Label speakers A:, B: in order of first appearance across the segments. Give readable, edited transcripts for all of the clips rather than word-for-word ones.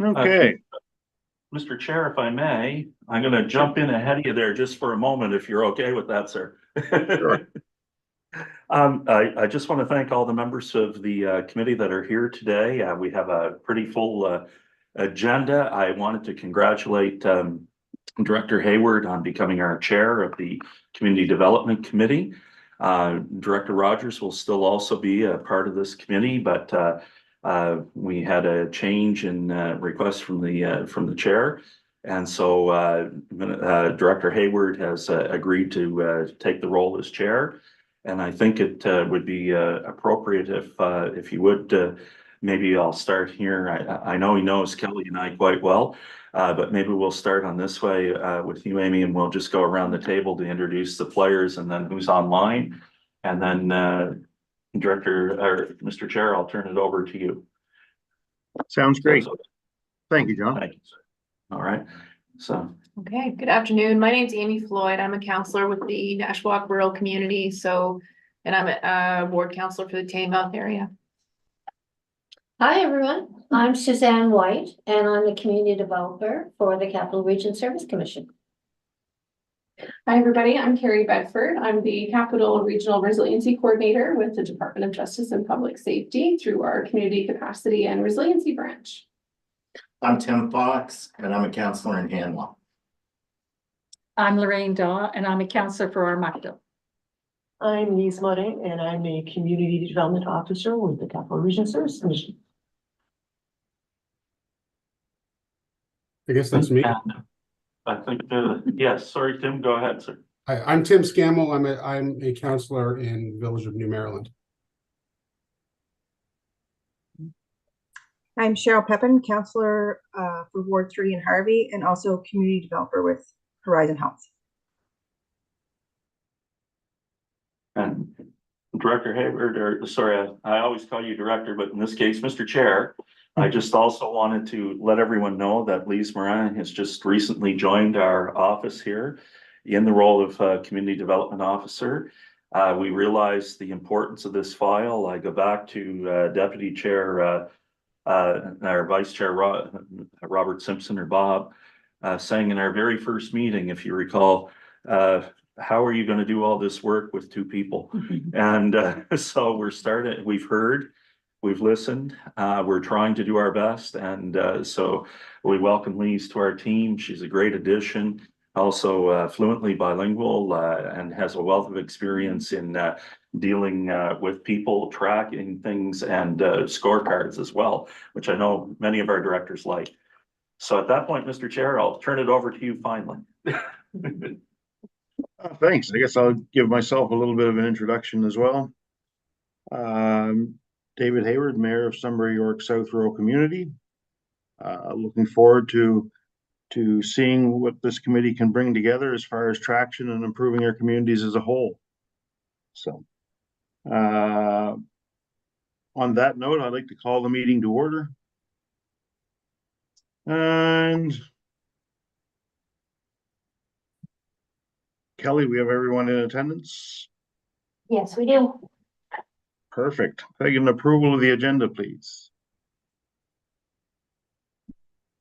A: Okay,
B: Mr. Chair, if I may, I'm going to jump in ahead of you there just for a moment, if you're okay with that, sir.
A: sure.
B: I just want to thank all the members of the committee that are here today. We have a pretty full agenda. I wanted to congratulate Director Hayward on becoming our chair of the Community Development Committee. Director Rogers will still also be a part of this committee, but we had a change in request from the chair. And so Director Hayward has agreed to take the role as chair. And I think it would be appropriate if you would, maybe I'll start here. I know he knows Kelly and I quite well, but maybe we'll start on this way with you, Amy, and we'll just go around the table to introduce the players and then who's online. And then Director or Mr. Chair, I'll turn it over to you.
A: Sounds great.
B: So,
A: Thank you, John.
B: thank you, sir. All right. So
C: Okay, good afternoon. My name's Amy Floyd. I'm a counselor with the Nashwauk Rural Community. And I'm a ward counselor for the Teignmouth area.
D: Hi, everyone. I'm Suzanne White, and I'm the community developer for the Capital Region Service Commission.
E: Hi, everybody. I'm Carrie Bedford. I'm the Capital Regional Resiliency Coordinator with the Department of Justice and Public Safety through our Community Capacity and Resiliency Branch.
F: I'm Tim Fox, and I'm a counselor in Hanwell.
G: I'm Lorraine Daw, and I'm a counselor for Armagh.
H: I'm Lise Morin, and I'm a Community Development Officer with the Capital Region Service Commission.
I: I guess that's me.
B: I think, yes, sorry, Tim, go ahead, sir.
I: Hi, I'm Tim Scammell. I'm a counselor in Village of New Maryland.
J: I'm Cheryl Pepin, counselor for Ward 3 in Harvey, and also community developer with Horizon Health.
B: And Director Hayward, or sorry, I always call you director, but in this case, Mr. Chair, I just also wanted to let everyone know that Lise Morin has just recently joined our office here in the role of Community Development Officer. We realize the importance of this file. I go back to Deputy Chair, our Vice Chair Robert Simpson, or Bob, saying in our very first meeting, if you recall, how are you going to do all this work with two people? And so we've heard, we've listened, we're trying to do our best. And so we welcome Lise to our team. She's a great addition, also fluently bilingual and has a wealth of experience in dealing with people, tracking things, and scorecards as well, which I know many of our directors like. So at that point, Mr. Chair, I'll turn it over to you finally.
A: Thanks. I guess I'll give myself a little bit of an introduction as well. David Hayward, Mayor of Sunbury York South Rural Community. Looking forward to seeing what this committee can bring together as far as traction and improving our communities as a whole. So on that note, I'd like to call the meeting to order. And Kelly, we have everyone in attendance?
D: Yes, we do.
A: Perfect. Can I get an approval of the agenda, please?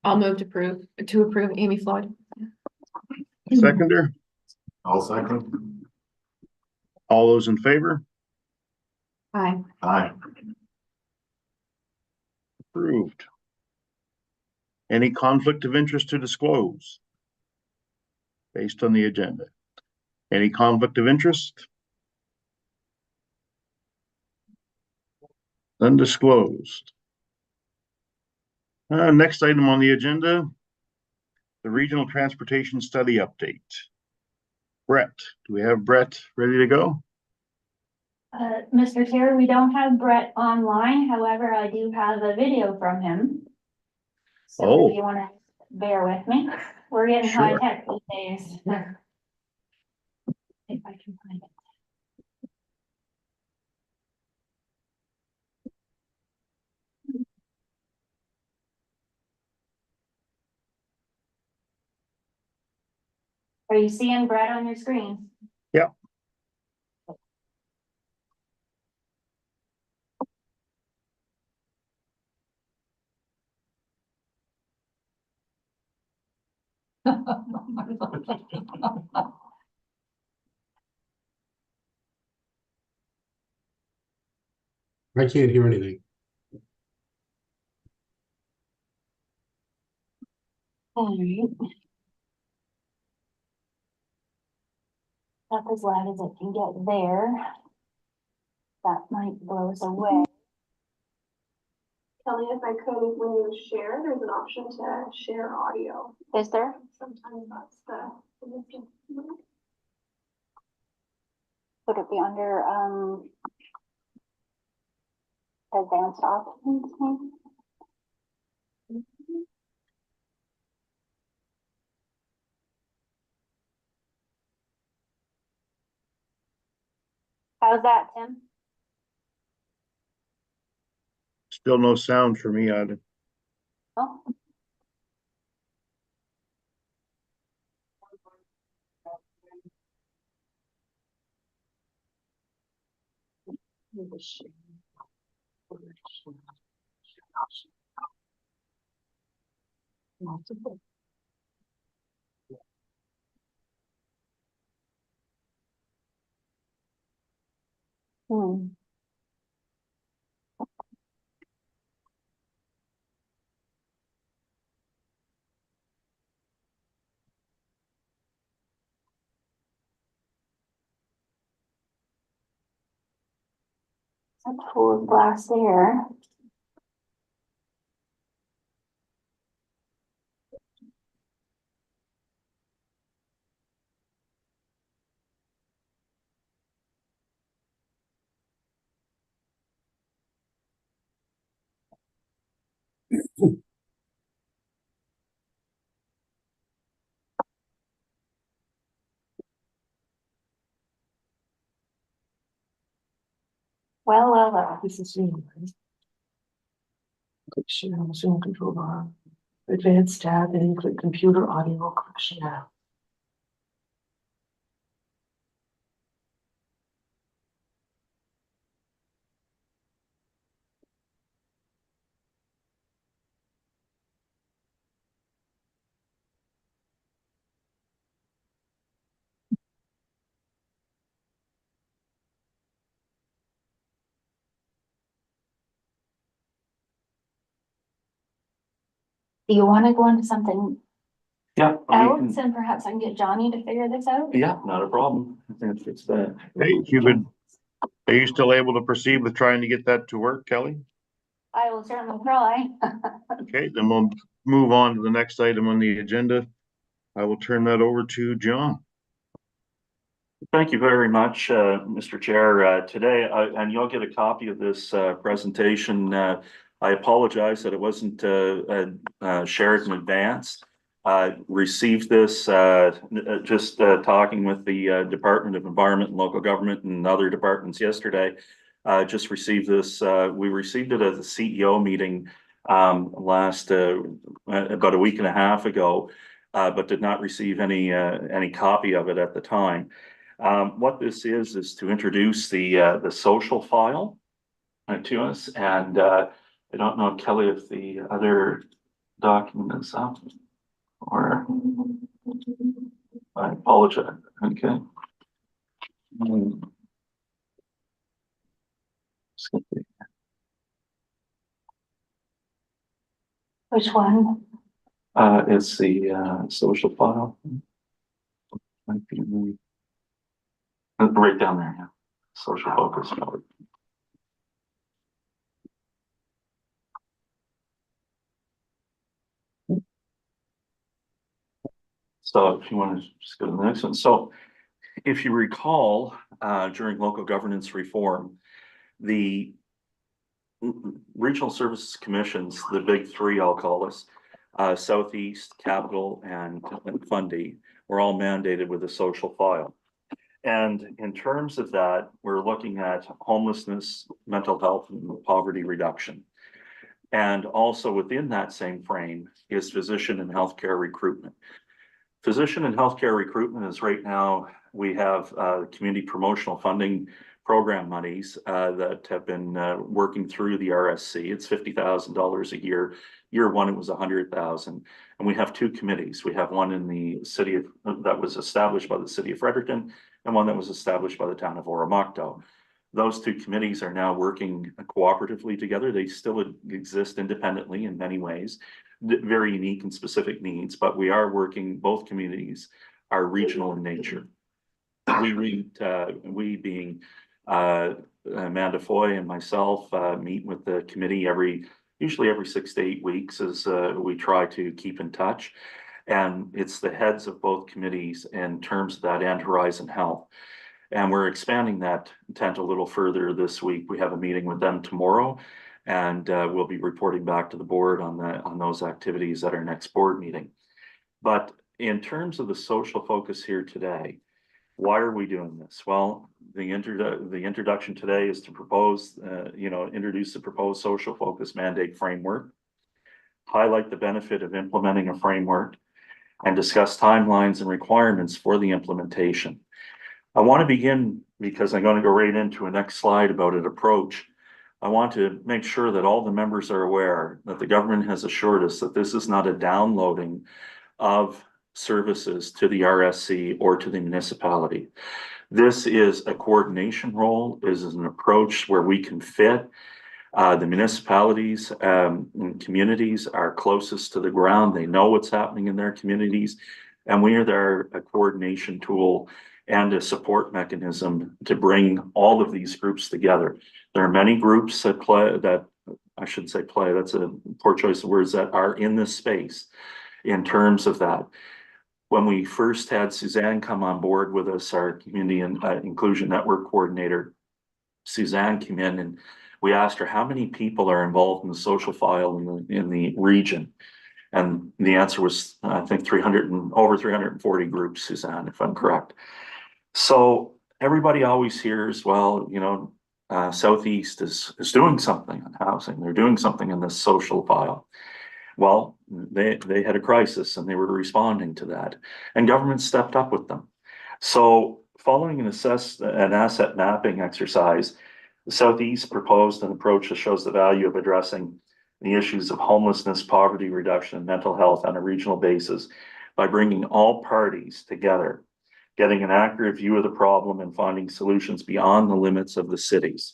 C: I'll move to approve Amy Floyd.
A: Seconder?
F: I'll second.
A: All those in favor?
C: Aye.
F: Aye.
A: Approved. Any conflict of interest to disclose based on the agenda? Any conflict of interest? Undisclosed. Next item on the agenda, the Regional Transportation Study Update. Brett, do we have Brett ready to go?
D: Mr. Chair, we don't have Brett online. However, I do have a video from him. So if you want to bear with me, we're getting high tech these days. If I can find it. Are you seeing Brett on your screen?
A: Yeah.
I: I can't hear anything.
D: Alright. Not as loud as it can get there. That might blow us away.
E: Kelly, if I could, when you share, there's an option to share audio.
D: Is there?
E: Sometimes that's the.
D: Would it be under, advanced options maybe? How's that, Tim?
A: Still no sound for me either.
D: Oh. Hmm. A pool of glass there. Well.
H: This is Zoom. Right? Click share on the Zoom control bar. Advanced tab and click computer audio, click share.
D: Do you wanna go into something
B: Yeah.
D: else and perhaps I can get Johnny to figure this out?
B: Yeah, not a problem. I think it's that.
A: Hey, Cuban, are you still able to proceed with trying to get that to work, Kelly?
D: I will certainly try.
A: Okay, then we'll move on to the next item on the agenda. I will turn that over to John.
B: Thank you very much, Mr. Chair. Today, and you'll get a copy of this presentation. I apologize that it wasn't shared in advance. Received this just talking with the Department of Environment and Local Government and other departments yesterday. Just received this. We received it at the CEO meeting last about a week and a half ago, but did not receive any copy of it at the time. What this is to introduce the social file to us, and I don't know, Kelly, if the other document is up, or I apologize. Okay.
D: Which one?
B: It's the social file. Might be right down there, yeah. Social focus. So if you want to just go to the next one. So if you recall, during local governance reform, the regional services commissions, the big three, I'll call us, Southeast, Capital, and Fundy, were all mandated with a social file. And in terms of that, we're looking at homelessness, mental health, and poverty reduction. And also within that same frame is physician and healthcare recruitment. Physician and healthcare recruitment is right now, we have community promotional funding program monies that have been working through the RSC. It's $50,000 a year. Year one, it was 100,000. And we have two committees. We have one in the city that was established by the city of Fredericton and one that was established by the town of Oromocto. Those two committees are now working cooperatively together. They still exist independently in many ways, very unique and specific needs, but we are working, both communities are regional in nature. We being Amanda Foy and myself meet with the committee usually every 6 to 8 weeks as we try to keep in touch. And it's the heads of both committees in terms of that and Horizon Health. And we're expanding that intent a little further this week. We have a meeting with them tomorrow, and we'll be reporting back to the board on those activities at our next board meeting. But in terms of the social focus here today, why are we doing this? Well, the introduction today is to propose, introduce the proposed social focus mandate framework, highlight the benefit of implementing a framework, and discuss timelines and requirements for the implementation. I want to begin, because I'm going to go right into a next slide about an approach. I want to make sure that all the members are aware that the government has assured us that this is not a downloading of services to the RSC or to the municipality. This is a coordination role, is an approach where we can fit. The municipalities and communities are closest to the ground. They know what's happening in their communities, and we are there, a coordination tool and a support mechanism to bring all of these groups together. There are many groups that's a poor choice of words, that are in this space in terms of that. When we first had Suzanne come on board with us, our Community and Inclusion Network Coordinator, Suzanne came in and we asked her how many people are involved in the social file in the region. And the answer was, I think, over 340 groups, Suzanne, if I'm correct. So everybody always hears, well, Southeast is doing something on housing. They're doing something in this social file. Well, they had a crisis and they were responding to that, and government stepped up with them. So following an asset mapping exercise, the Southeast proposed an approach that shows the value of addressing the issues of homelessness, poverty reduction, and mental health on a regional basis by bringing all parties together, getting an accurate view of the problem and finding solutions beyond the limits of the cities.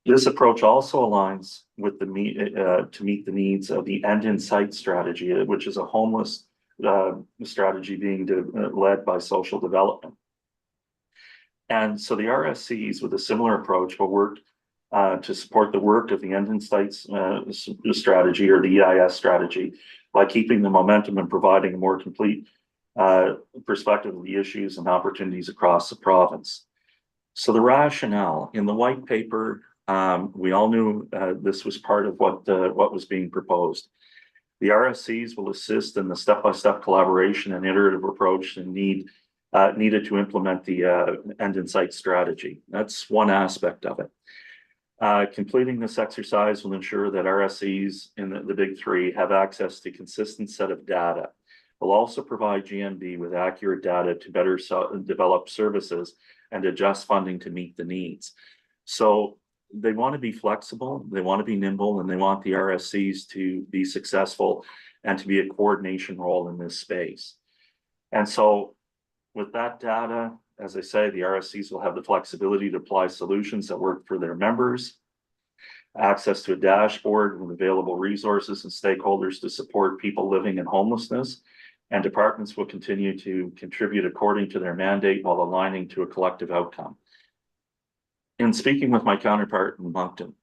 B: This approach also aligns with to meet the needs of the End in Sight strategy, which is a homeless strategy being led by social development. And so the RSCs, with a similar approach, will work to support the work of the End in Sight strategy, or the EIS strategy, by keeping the momentum and providing a more complete perspective of the issues and opportunities across the province. So the rationale in the white paper, we all knew this was part of what was being proposed. The RSCs will assist in the step-by-step collaboration and iterative approach and needed to implement the End in Sight strategy. That's one aspect of it. Completing this exercise will ensure that RSCs in the big three have access to a consistent set of data. Will also provide GMB with accurate data to better develop services and adjust funding to meet the needs. So they want to be flexible, they want to be nimble, and they want the RSCs to be successful and to be a coordination role in this space. And so with that data, as I say, the RSCs will have the flexibility to apply solutions that work for their members, access to a dashboard with available resources and stakeholders to support people living in homelessness, and departments will continue to contribute according to their mandate while aligning to a collective outcome. In speaking with my counterpart in Moncton,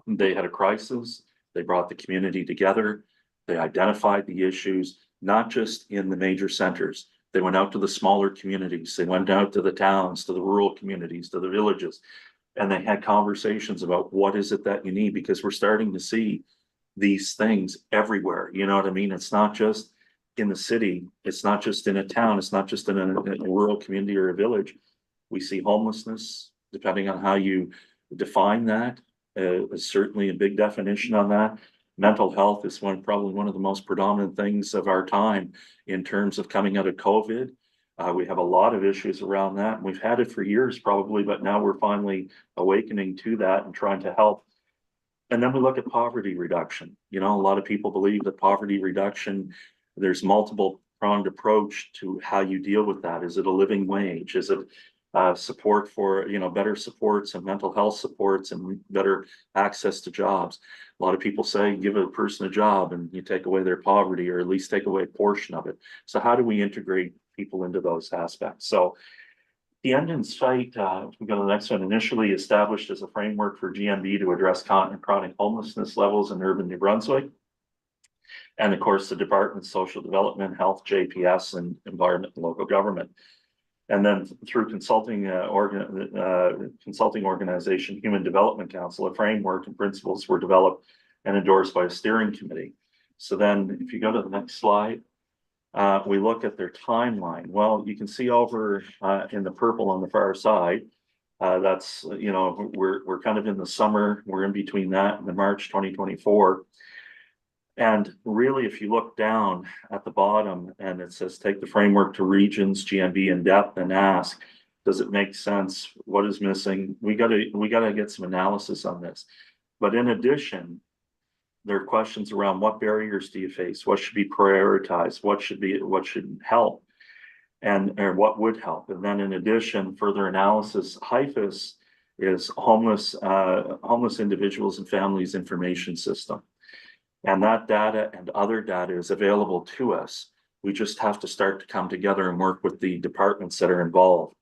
B: they had a crisis, they brought the community together, they identified the issues, not just in the major centers. They went out to the smaller communities, they went out to the towns, to the rural communities, to the villages, and they had conversations about what is it that you need, because we're starting to see these things everywhere. You know what I mean? It's not just in the city, it's not just in a town, it's not just in a rural community or a village. We see homelessness, depending on how you define that, is certainly a big definition on that. Mental health is probably one of the most predominant things of our time in terms of coming out of COVID. We have a lot of issues around that, and we've had it for years probably, but now we're finally awakening to that and trying to help. And then we look at poverty reduction. You know, a lot of people believe that poverty reduction, there's multiple pronged approach to how you deal with that. Is it a living wage? Is it support for, you know, better supports and mental health supports and better access to jobs? A lot of people say give a person a job and you take away their poverty, or at least take away a portion of it. So how do we integrate people into those aspects? So the end in sight, if we go to the next one, initially established as a framework for GMB to address chronic homelessness levels in urban New Brunswick. And of course, the Department of Social Development, Health, JPS, and Environment and Local Government. And then through consulting organization, Human Development Council, a framework and principles were developed and endorsed by a steering committee. So then if you go to the next slide, we look at their timeline. Well, you can see over in the purple on the far side, that's, you know, we're kind of in the summer, we're in between that and the March 2024. And really, if you look down at the bottom and it says, take the framework to regions, GMB in depth, and ask, does it make sense? What is missing? We gotta get some analysis on this. But in addition, there are questions around what barriers do you face? What should be prioritized? What should help? Or what would help? And then in addition, further analysis, HIFIS is homeless individuals and families information system. And that data and other data is available to us. We just have to start to come together and work with the departments that are involved.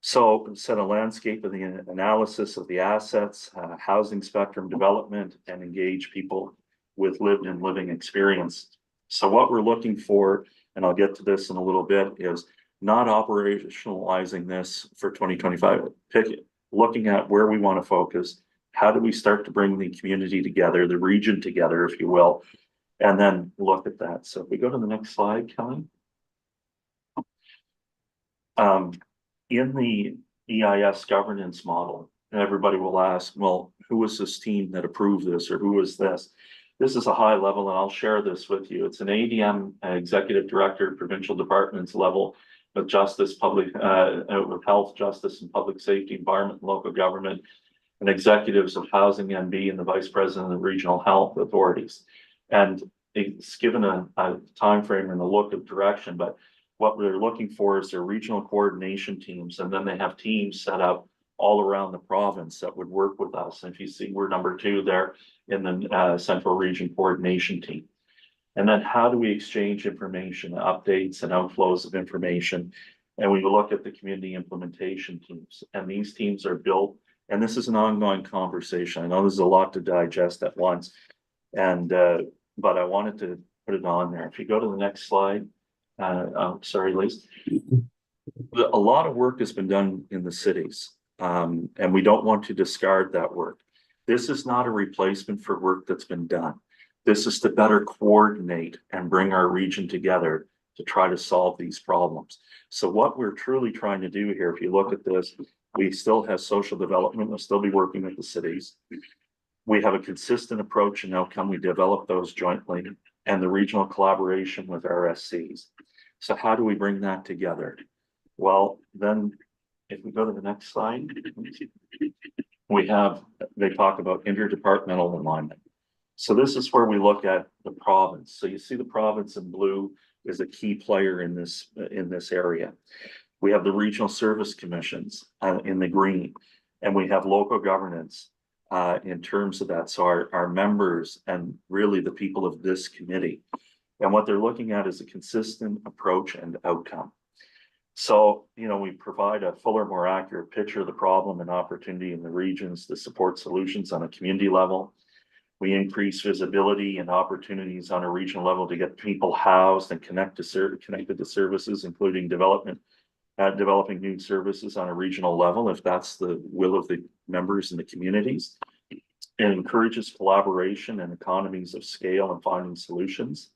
B: So set a landscape of the analysis of the assets, housing spectrum development, and engage people with lived and living experience. So what we're looking for, and I'll get to this in a little bit, is not operationalizing this for 2025. Looking at where we want to focus. How do we start to bring the community together, the region together, if you will, and then look at that. So if we go to the next slide, Kelly. In the EIS governance model, everybody will ask, well, who was this team that approved this, or who was this? This is a high level, and I'll share this with you. It's an ADM, executive director, provincial departments level of justice, with health, justice, and public safety, environment, and local government, and executives of housing MB and the vice president of regional health authorities. And it's given a time frame and a look of direction, but what we're looking for is their regional coordination teams, and then they have teams set up all around the province that would work with us. And if you see, we're number 2 there in the central region coordination team. And then how do we exchange information, updates and outflows of information? And we look at the community implementation teams, and these teams are built. And this is an ongoing conversation. I know there's a lot to digest at once, and but I wanted to put it on there. If you go to the next slide, sorry, Lise. A lot of work has been done in the cities, and we don't want to discard that work. This is not a replacement for work that's been done. This is to better coordinate and bring our region together to try to solve these problems. So what we're truly trying to do here, if you look at this, we still have social development. We'll still be working with the cities. We have a consistent approach and outcome. We develop those jointly, and the regional collaboration with RSCs. So how do we bring that together? Well, then if we go to the next slide, they talk about interdepartmental alignment. So this is where we look at the province. So you see the province in blue is a key player in this area. We have the regional service commissions in the green, and we have local governance in terms of that. So our members and really the people of this committee, and what they're looking at is a consistent approach and outcome. So, you know, we provide a fuller, more accurate picture of the problem and opportunity in the regions to support solutions on a community level. We increase visibility and opportunities on a regional level to get people housed and connected to services, including developing new services on a regional level, if that's the will of the members in the communities. It encourages collaboration and economies of scale and finding solutions.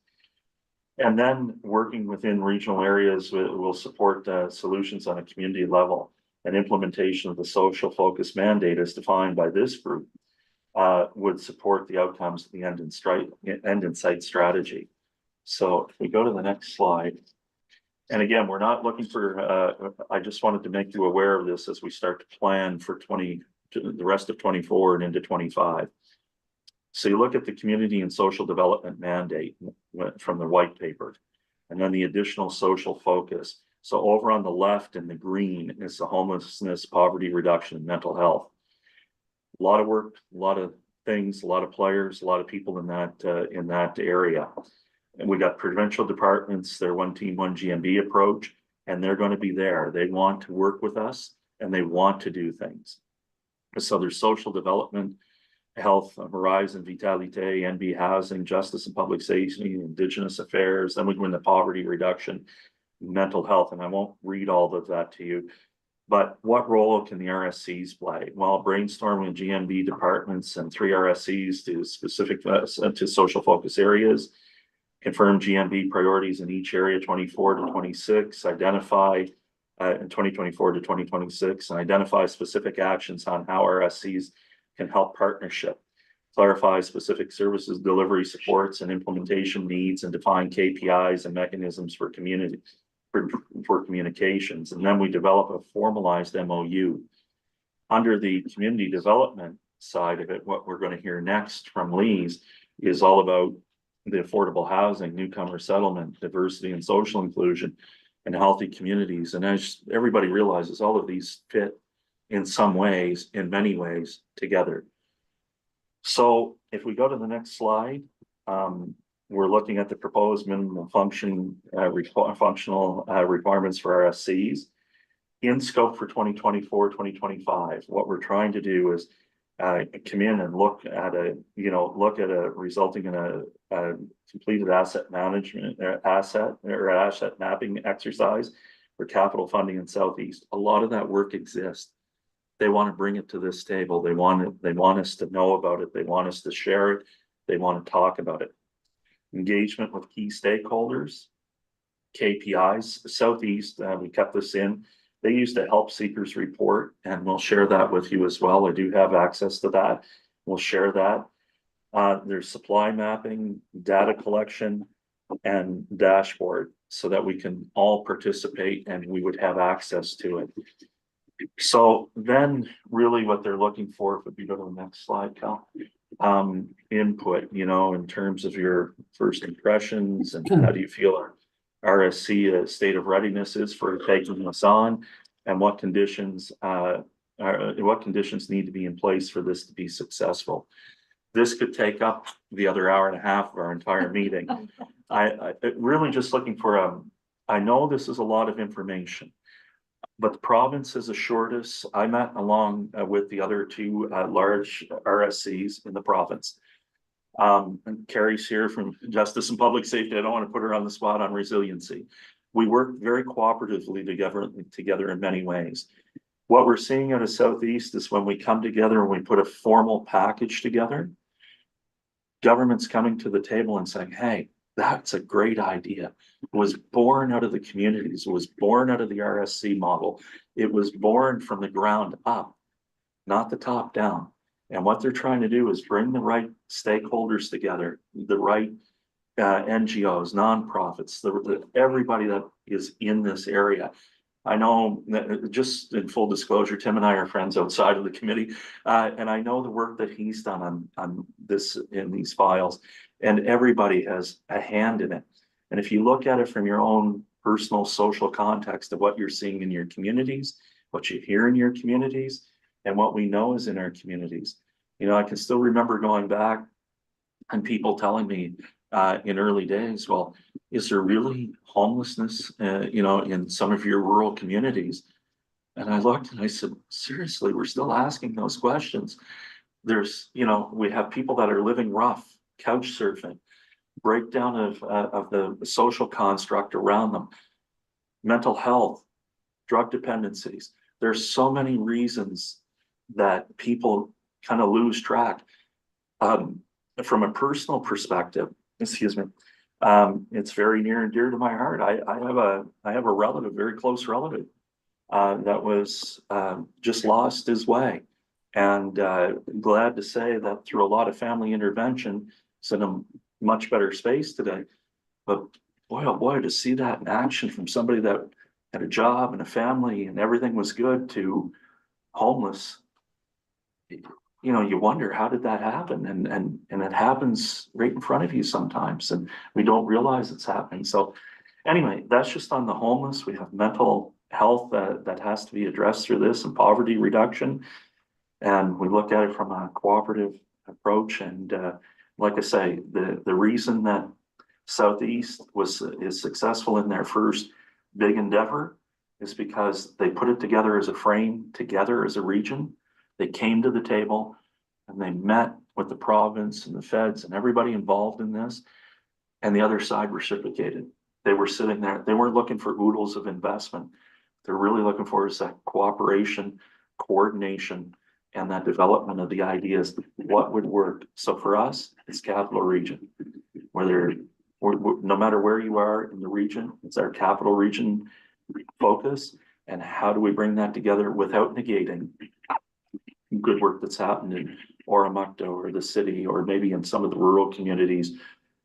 B: And then working within regional areas will support solutions on a community level, and implementation of the social focus mandate as defined by this group would support the outcomes of the end in sight strategy. So if we go to the next slide, And again, we're not looking for, I just wanted to make you aware of this as we start to plan for the rest of 24 and into 25. So you look at the community and social development mandate from the white paper, and then the additional social focus. So over on the left in the green is the homelessness, poverty reduction, and mental health. A lot of work, a lot of things, a lot of players, a lot of people in that area. And we got provincial departments, their one team, one GMB approach, and they're going to be there. They want to work with us and they want to do things. So there's social development, health, Horizon, Vitalite, NB housing, justice and public safety, Indigenous affairs. Then we go into poverty reduction, mental health, and I won't read all of that to you. But what role can the RSCs play? Well, brainstorming GMB departments and 3 RSCs to specific to social focus areas, confirm GMB priorities in each area 24 to 26, identify in 2024 to 2026, and identify specific actions on how RSCs can help partnership, clarify specific services, delivery supports and implementation needs, and define KPIs and mechanisms for community. For communications, and then we develop a formalized MOU. Under the community development side of it, what we're going to hear next from Lee's is all about the affordable housing, newcomer settlement, diversity and social inclusion, and healthy communities. And as everybody realizes, all of these fit in some ways, in many ways, together. So if we go to the next slide, we're looking at the proposed minimum functional requirements for RSCs in scope for 2024, 2025. What we're trying to do is come in and look at resulting in a completed asset management asset mapping exercise for capital funding in Southeast. A lot of that work exists. They want to bring it to this table. They want us to know about it. They want us to share it. They want to talk about it. Engagement with key stakeholders, KPIs. Southeast, we kept this in. They used a help seekers report, and we'll share that with you as well. I do have access to that. We'll share that. There's supply mapping, data collection, and dashboard so that we can all participate and we would have access to it. So then really what they're looking for, if we go to the next slide, Cal, input, in terms of your first impressions and how do you feel our RSC state of readiness is for taking us on, and what conditions need to be in place for this to be successful. This could take up the other hour and a half of our entire meeting. I really just looking for I know this is a lot of information, but the province has assured us. I met along with the other 2 large RSCs in the province. And Carrie's here from Justice and Public Safety. I don't want to put her on the spot on resiliency. We work very cooperatively together in many ways. What we're seeing out of Southeast is when we come together and we put a formal package together, government's coming to the table and saying, hey, that's a great idea. It was born out of the communities. It was born out of the RSC model. It was born from the ground up, not the top down. And what they're trying to do is bring the right stakeholders together, the right NGOs, nonprofits, everybody that is in this area. I know that, just in full disclosure, Tim and I are friends outside of the committee, and I know the work that he's done on this in these files, and everybody has a hand in it. And if you look at it from your own personal social context of what you're seeing in your communities, what you hear in your communities, and what we know is in our communities. I can still remember going back and people telling me in early days, well, is there really homelessness, in some of your rural communities? And I looked and I said, seriously, we're still asking those questions. There's, we have people that are living rough, couch surfing, breakdown of the social construct around them, mental health, drug dependencies. There's so many reasons that people kind of lose track. From a personal perspective, excuse me, it's very near and dear to my heart. I have a relative, very close relative, that was just lost his way. And glad to say that through a lot of family intervention, it's in a much better space today. But boy, oh boy, to see that in action from somebody that had a job and a family and everything was good to homeless. You know, you wonder, how did that happen? And it happens right in front of you sometimes, and we don't realize it's happening. So anyway, that's just on the homeless. We have mental health that has to be addressed through this, and poverty reduction. And we look at it from a cooperative approach. And like I say, the reason that Southeast is successful in their first big endeavor is because they put it together as a frame, together as a region. They came to the table and they met with the province and the feds and everybody involved in this. And the other side reciprocated. They were sitting there. They weren't looking for oodles of investment. They're really looking for is that cooperation, coordination, and that development of the ideas, what would work. So for us, it's Capital Region. Whether no matter where you are in the region, it's our Capital Region focus. And how do we bring that together without negating good work that's happened in Oromocto or the city, or maybe in some of the rural communities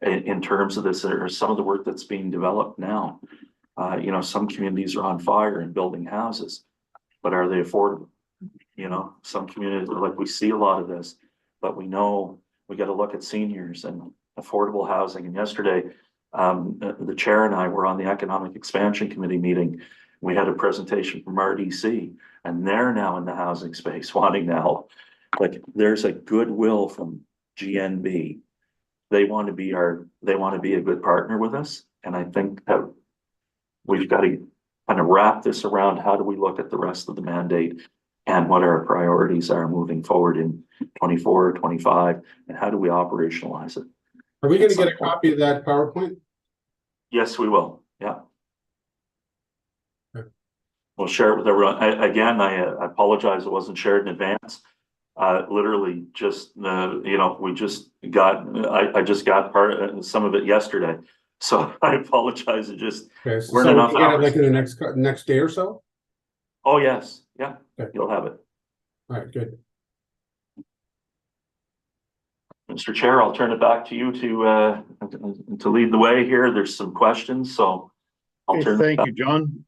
B: in terms of this, or some of the work that's being developed now. You know, some communities are on fire and building houses, but are they affordable? You know, some communities, like, we see a lot of this, but we know we got to look at seniors and affordable housing. And yesterday, the chair and I were on the Economic Expansion Committee meeting. We had a presentation from RDC, and they're now in the housing space wanting to help. Like, there's a goodwill from GNB. They want to be a good partner with us. And I think that we've got to kind of wrap this around how do we look at the rest of the mandate and what our priorities are moving forward in 24, 25, and how do we operationalize it?
I: Are we gonna get a copy of that PowerPoint?
B: Yes, we will. Yeah.
I: Okay.
B: We'll share it with everyone. I apologize, it wasn't shared in advance. Literally just, you know, I just got some of it yesterday. So I apologize. It just
I: Okay, so
B: weren't
I: we
B: enough
I: can get it
B: hours.
I: like in the next day or so?
B: Oh, yes. Yeah,
I: Okay.
B: you'll have it.
I: All right, good.
B: Mr. Chair, I'll turn it back to you to lead the way here. There's some questions, so I'll
A: Okay,
B: turn.
A: thank you, John.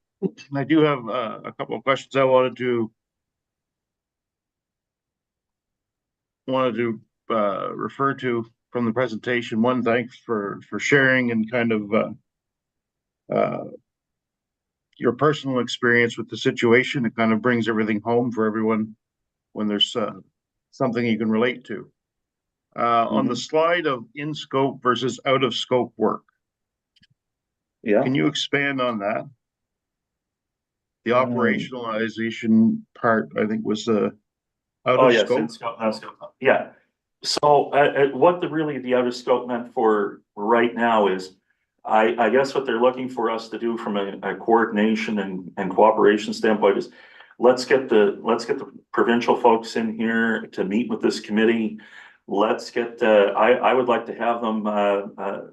A: I do have a couple of questions I wanted to refer to from the presentation. One, thanks for sharing and kind of your personal experience with the situation. It kind of brings everything home for everyone when there's something you can relate to. On the slide of in scope versus out of scope work,
B: Yeah.
A: can you expand on that? The operationalization part, I think, was out of
B: yes,
A: scope.
B: in scope, out of scope. Yeah. So what the out of scope meant for right now is, I guess what they're looking for us to do from a coordination and cooperation standpoint is let's get the provincial folks in here to meet with this committee. Let's get I would like to have them,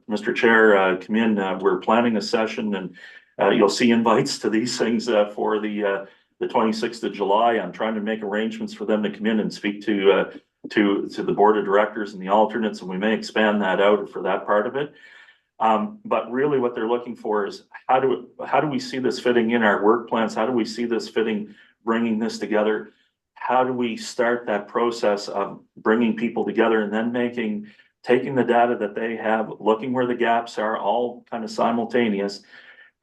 B: Mr. Chair, come in. We're planning a session, and you'll see invites to these things for the 26th of July. I'm trying to make arrangements for them to come in and speak to the board of directors and the alternates, and we may expand that out for that part of it. But really what they're looking for is how do we see this fitting in our work plans? How do we see this fitting, bringing this together? How do we start that process of bringing people together and then taking the data that they have, looking where the gaps are, all kind of simultaneous,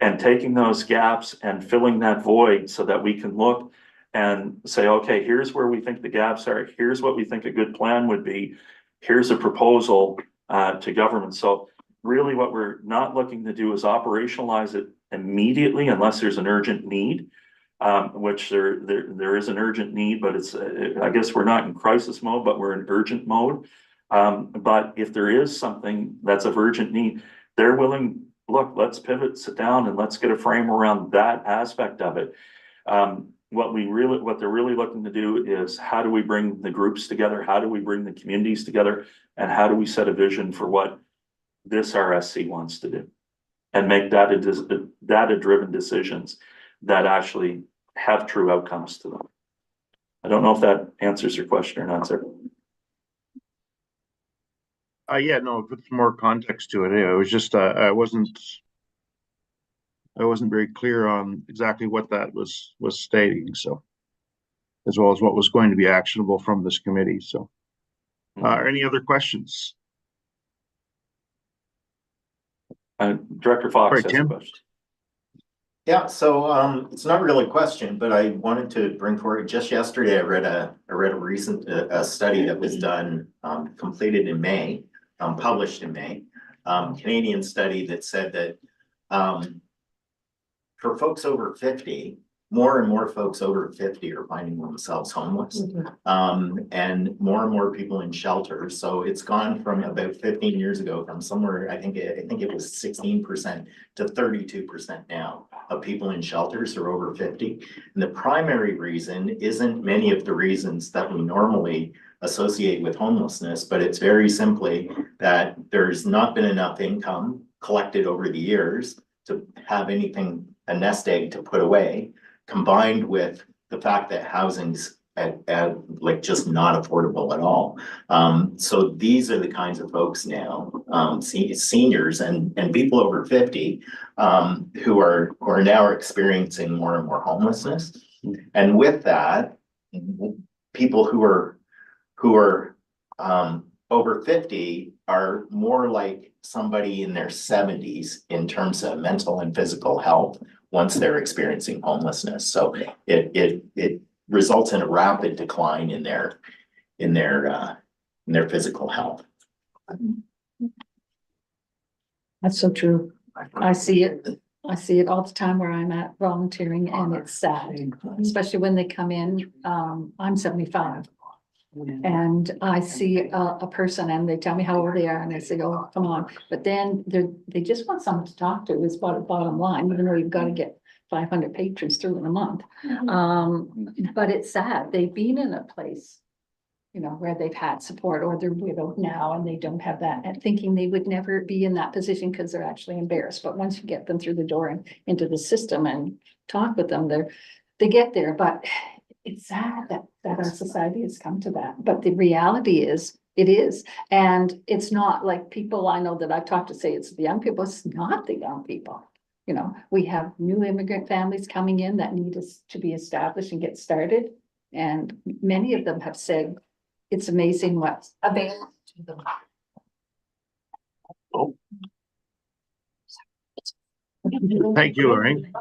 B: and taking those gaps and filling that void so that we can look and say, okay, here's where we think the gaps are. Here's what we think a good plan would be. Here's a proposal to government. So really what we're not looking to do is operationalize it immediately unless there's an urgent need, which there is an urgent need, but it's, I guess we're not in crisis mode, but we're in urgent mode. But if there is something that's of urgent need, they're willing, look, let's pivot, sit down, and let's get a frame around that aspect of it. What they're really looking to do is how do we bring the groups together? How do we bring the communities together? And how do we set a vision for what this RSC wants to do and make data-driven decisions that actually have true outcomes to them? I don't know if that answers your question or not, sir.
A: Yeah, no, put some more context to it. It was just I wasn't I wasn't very clear on exactly what that was stating, so. As well as what was going to be actionable from this committee, so. Any other questions?
B: Director Fox
A: Sorry,
B: has a
A: Tim?
B: question.
F: Yeah, so it's not really a question, but I wanted to bring forward, just yesterday, I read a recent study that was done, completed in May, published in May. Canadian study that said that for folks over 50, more and more folks over 50 are finding themselves homeless. And more people in shelters. So it's gone from about 15 years ago from somewhere, I think it was 16% to 32% now of people in shelters are over 50. And the primary reason isn't many of the reasons that we normally associate with homelessness, but it's very simply that there's not been enough income collected over the years to have anything, a nest egg to put away, combined with the fact that housing's at like just not affordable at all. So these are the kinds of folks now, seniors and people over 50, who are now experiencing more and more homelessness. And with that, people who are over 50 are more like somebody in their 70s in terms of mental and physical health once they're experiencing homelessness. So it results in a rapid decline in their physical health.
G: That's so true. I see it all the time where I'm at volunteering, and it's sad, especially when they come in. I'm 75. And I see a person and they tell me how old they are and I say, oh, come on. But then they just want someone to talk to is bottom line, even though you've got to get 500 patrons through in a month. But it's sad. They've been in a place, you know, where they've had support, or they're widowed now and they don't have that, and thinking they would never be in that position because they're actually embarrassed. But once you get them through the door and into the system and talk with them, they get there. But it's sad that our society has come to that, but the reality is, it is. And it's not like people I know that I've talked to say it's the young people, it's not the young people. You know, we have new immigrant families coming in that need us to be established and get started. And many of them have said, it's amazing what's available to them.
A: Oh. Thank you, Lorraine.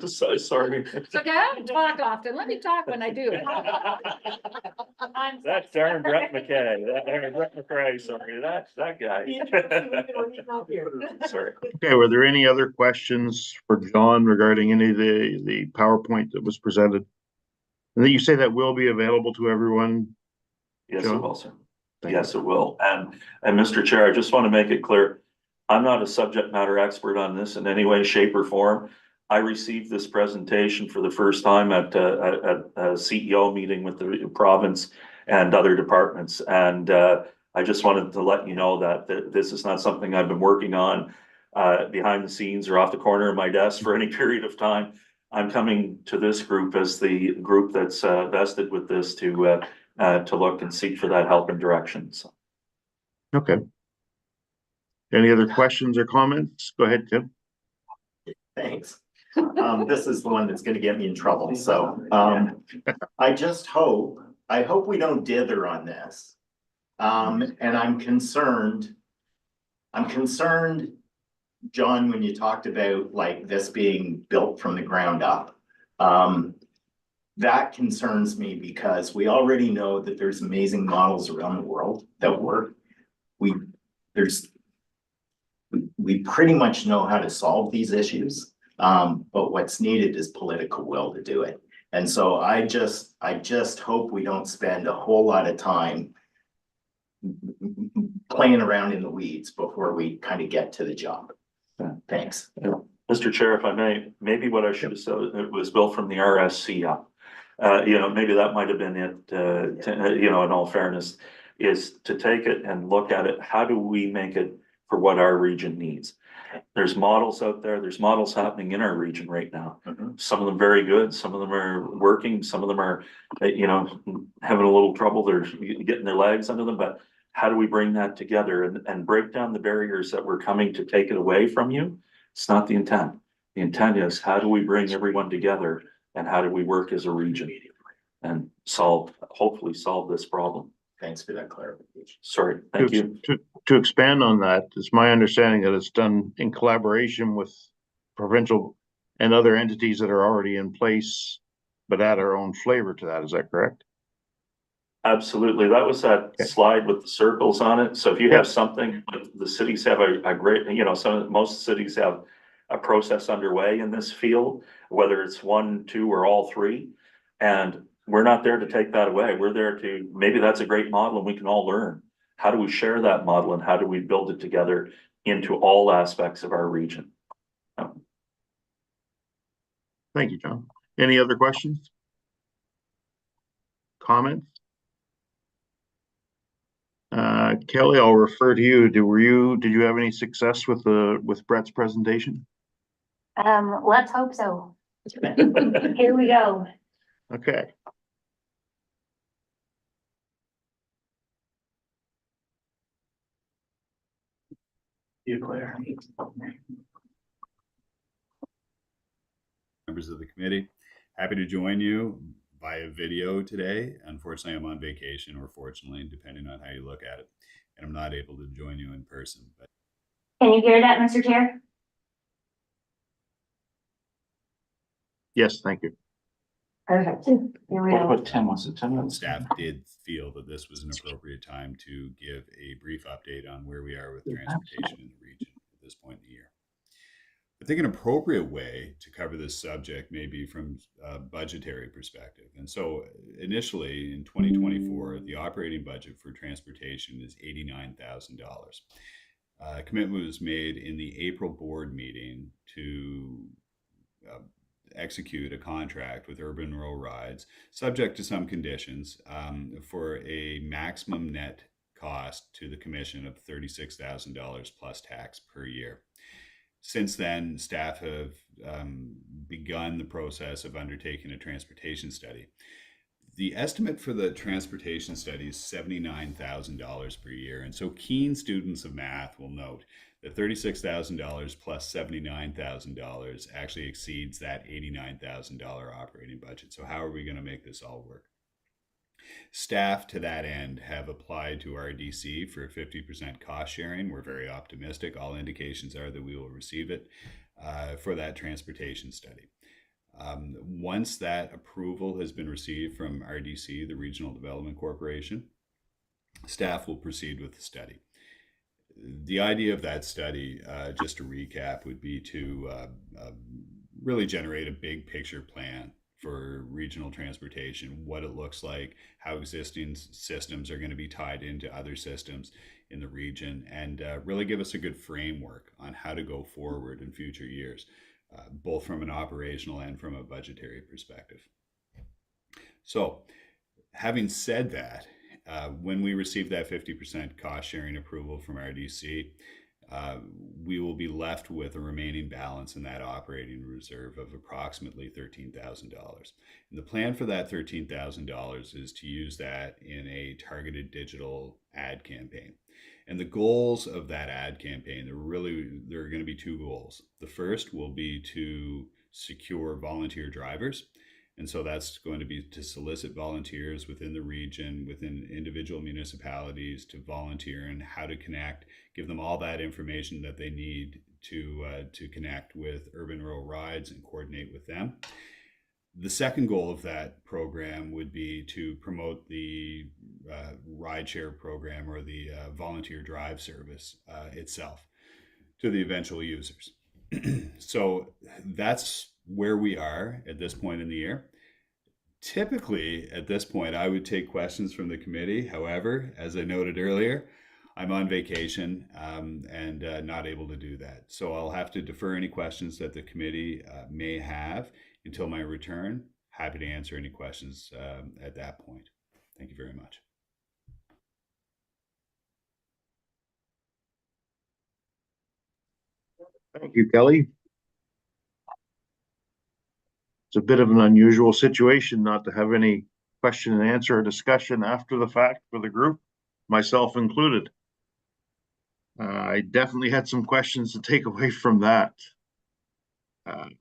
B: So sorry.
G: So I don't talk often. Let me talk when I do it.
B: That's darn Brett McKay, Brett McRae, sorry, that's that guy. Sorry.
A: Okay, were there any other questions for John regarding any of the PowerPoint that was presented? And then you say that will be available to everyone?
B: Yes,
A: John?
B: it will, sir.
A: Thank
B: Yes, it will. And Mr. Chair, I just want to make it clear, I'm not a subject matter expert on this in any way, shape or form. I received this presentation for the first time at a CEO meeting with the province and other departments. And I just wanted to let you know that this is not something I've been working on behind the scenes or off the corner of my desk for any period of time. I'm coming to this group as the group that's vested with this to look and seek for that help and direction. So.
A: Okay. Any other questions or comments? Go ahead, Tim.
F: Thanks. This is the one that's going to get me in trouble. So I hope we don't dither on this. And I'm concerned, John, when you talked about like this being built from the ground up. That concerns me because we already know that there's amazing models around the world that work. We pretty much know how to solve these issues. But what's needed is political will to do it. And so I just hope we don't spend a whole lot of time playing around in the weeds before we kind of get to the job. Thanks.
B: Mr. Chair, if I may, maybe what I should have said, it was built from the RSC up. Maybe that might have been it, in all fairness, is to take it and look at it. How do we make it for what our region needs? There's models out there. There's models happening in our region right now. Some of them very good. Some of them are working. Some of them are, having a little trouble. They're getting their legs under them. But how do we bring that together and break down the barriers that we're coming to take it away from you? It's not the intent. The intent is, how do we bring everyone together and how do we work as a region? And hopefully solve this problem.
F: Thanks for that clarification.
B: Sorry, thank you.
A: To expand on that, it's my understanding that it's done in collaboration with provincial and other entities that are already in place, but add our own flavor to that. Is that correct?
B: Absolutely. That was that
A: Okay.
B: slide with the circles on it. So if you have
A: Yep.
B: something, the cities have a great, most cities have a process underway in this field, whether it's 1, 2, or all 3. And we're not there to take that away. We're there to, maybe that's a great model and we can all learn. How do we share that model and how do we build it together into all aspects of our region?
A: Thank you, John. Any other questions? Comments? Kelly, I'll refer to you. Did you have any success with Brett's presentation?
D: Let's hope so. Here we go.
A: Okay.
K: Members of the committee, happy to join you via video today. Unfortunately, I'm on vacation, or fortunately, depending on how you look at it, and I'm not able to join you in person. But
D: Can you hear that, Mr. Chair?
A: Yes, thank you.
D: Perfect. Here we go.
B: What 10 was it? 10 minutes?
K: staff did feel that this was an appropriate time to give a brief update on where we are with transportation in the region at this point in the year. I think an appropriate way to cover this subject may be from a budgetary perspective. And so initially in 2024, the operating budget for transportation is $89,000. A commitment was made in the April board meeting to execute a contract with Urban Rural Rides, subject to some conditions, for a maximum net cost to the commission of $36,000 plus tax per year. Since then, staff have begun the process of undertaking a transportation study. The estimate for the transportation study is $79,000 per year. And so keen students of math will note that $36,000 plus $79,000 actually exceeds that $89,000 operating budget. So how are we going to make this all work? Staff, to that end, have applied to RDC for 50% cost sharing. We're very optimistic. All indications are that we will receive it for that transportation study. Once that approval has been received from RDC, the Regional Development Corporation, staff will proceed with the study. The idea of that study, just to recap, would be to really generate a big picture plan for regional transportation, what it looks like, how existing systems are going to be tied into other systems in the region, and really give us a good framework on how to go forward in future years, both from an operational and from a budgetary perspective. So, having said that, when we receive that 50% cost sharing approval from RDC, we will be left with a remaining balance in that operating reserve of approximately $13,000. And the plan for that $13,000 is to use that in a targeted digital ad campaign. And the goals of that ad campaign, there are going to be 2 goals. The first will be to secure volunteer drivers. And so that's going to be to solicit volunteers within the region, within individual municipalities, to volunteer and how to connect, give them all that information that they need to connect with Urban Rural Rides and coordinate with them. The second goal of that program would be to promote the rideshare program or the volunteer drive service itself to the eventual users. So that's where we are at this point in the year. Typically, at this point, I would take questions from the committee. However, as I noted earlier, I'm on vacation and not able to do that. So I'll have to defer any questions that the committee may have until my return. Happy to answer any questions at that point. Thank you very much.
A: Thank you, Kelly. It's a bit of an unusual situation not to have any question and answer or discussion after the fact for the group, myself included. I definitely had some questions to take away from that. On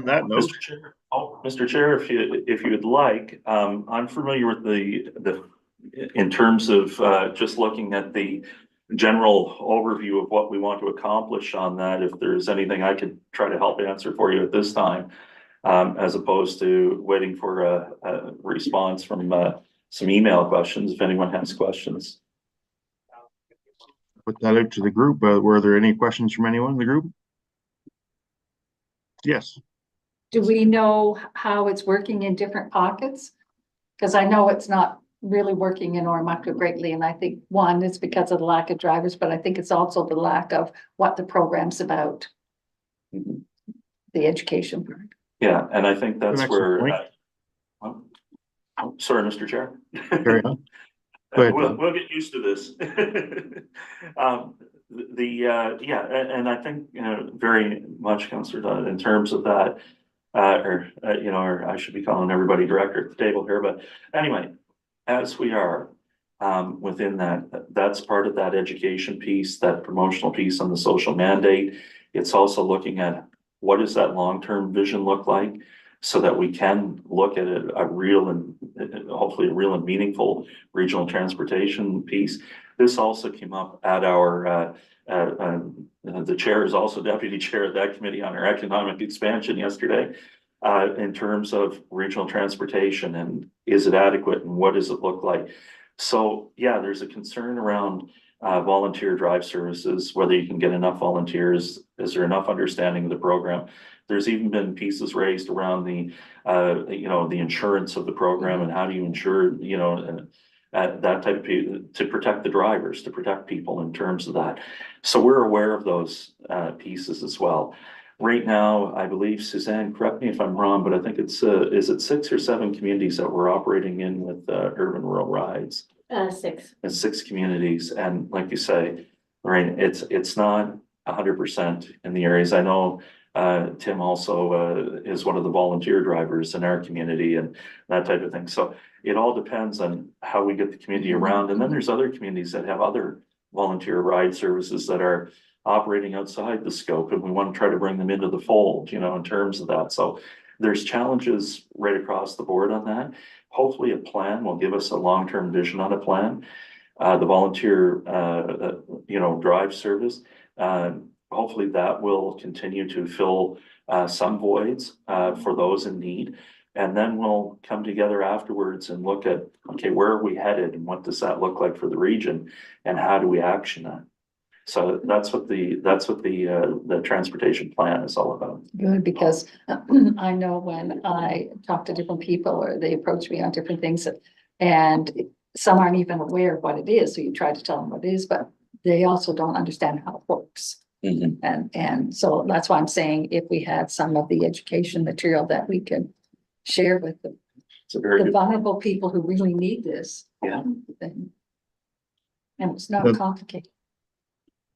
A: that note,
B: Mr. Chair, if you would like, I'm familiar with in terms of, just looking at the general overview of what we want to accomplish on that, if there's anything I could try to help answer for you at this time, as opposed to waiting for a response from, some email questions, if anyone has questions.
A: put that out to the group. Were there any questions from anyone in the group? Yes.
G: Do we know how it's working in different pockets? Because I know it's not really working in Oromocto greatly, and I think one is because of the lack of drivers, but I think it's also the lack of what the program's about. The education part.
B: Yeah, and I think that's
A: An
B: where,
A: excellent
B: sorry, Mr. Chair.
A: Carry on. Go ahead, Tom.
B: We'll get used to this. Yeah, and I think, very much, Councillor Dodd, in terms of that, or I should be calling everybody director at the table here, but anyway, as we are, within that's part of that education piece, that promotional piece on the social mandate. It's also looking at what does that long-term vision look like, so that we can look at a real and hopefully a real and meaningful regional transportation piece. This also came up at our, the chair is also deputy chair of that committee on our economic expansion yesterday, in terms of regional transportation and is it adequate and what does it look like? So yeah, there's a concern around volunteer drive services, whether you can get enough volunteers, is there enough understanding of the program? There's even been pieces raised around the insurance of the program and how do you insure, that type of to protect the drivers, to protect people in terms of that. So we're aware of those pieces as well. Right now, I believe, Suzanne, correct me if I'm wrong, but I think it's, is it 6 or 7 communities that we're operating in with urban rural rides?
D: 6.
B: In 6 communities, and like you say, right, it's not 100% in the areas. I know Tim also is one of the volunteer drivers in our community and that type of thing. So it all depends on how we get the community around. And then there's other communities that have other volunteer ride services that are operating outside the scope, and we want to try to bring them into the fold, in terms of that. So there's challenges right across the board on that. Hopefully a plan will give us a long-term vision on a plan. The volunteer, drive service, hopefully that will continue to fill some voids for those in need. And then we'll come together afterwards and look at, okay, where are we headed and what does that look like for the region and how do we action that? So that's what the transportation plan is all about.
G: Good, because I know when I talk to different people or they approach me on different things and some aren't even aware of what it is. So you try to tell them what it is, but they also don't understand how it works. And so that's why I'm saying if we had some of the education material that we could share with the vulnerable people who really need this.
B: Yeah.
G: And it's not complicated.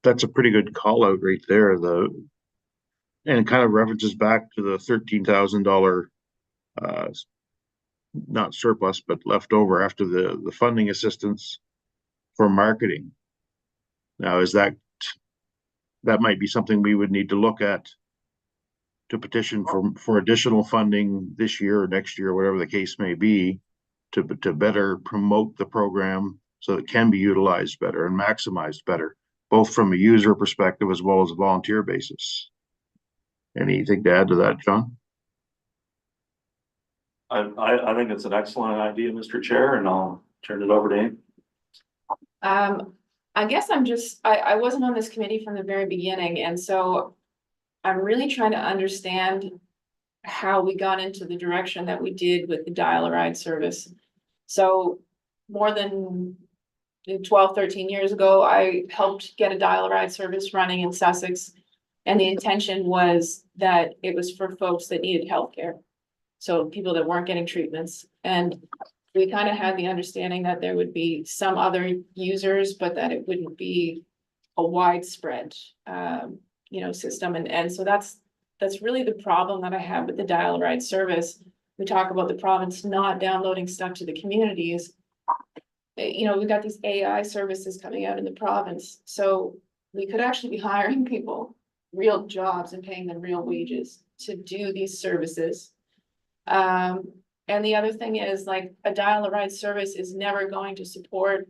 A: That's a pretty good call out right there. And it kind of references back to the $13,000 not surplus, but left over after the funding assistance for marketing. Now, is that might be something we would need to look at to petition for additional funding this year or next year, whatever the case may be, to better promote the program so it can be utilized better and maximized better, both from a user perspective as well as a volunteer basis. Anything to add to that, John?
B: I think it's an excellent idea, Mr. Chair, and I'll turn it over to him.
C: I guess I wasn't on this committee from the very beginning, and so I'm really trying to understand how we got into the direction that we did with the dial-a-ride service. So more than 12, 13 years ago, I helped get a dial-a-ride service running in Sussex. And the intention was that it was for folks that needed healthcare. So people that weren't getting treatments. And we kind of had the understanding that there would be some other users, but that it wouldn't be a widespread, system. And so that's really the problem that I have with the dial-a-ride service. We talk about the province not downloading stuff to the communities. We've got these AI services coming out in the province, so we could actually be hiring people real jobs and paying them real wages to do these services. And the other thing is, like, a dial-a-ride service is never going to support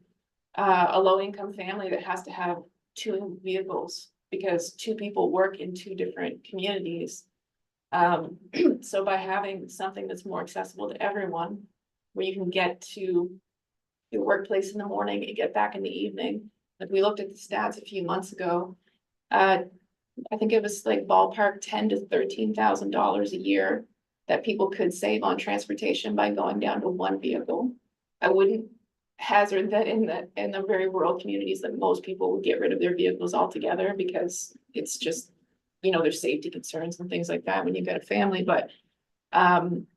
C: a low-income family that has to have 2 vehicles because 2 people work in 2 different communities. So by having something that's more accessible to everyone, where you can get to your workplace in the morning and get back in the evening. Like, we looked at the stats a few months ago. I think it was like ballpark $10,000 to $13,000 a year that people could save on transportation by going down to 1 vehicle. I wouldn't hazard that in the very rural communities that most people would get rid of their vehicles altogether because it's just, there's safety concerns and things like that when you've got a family, but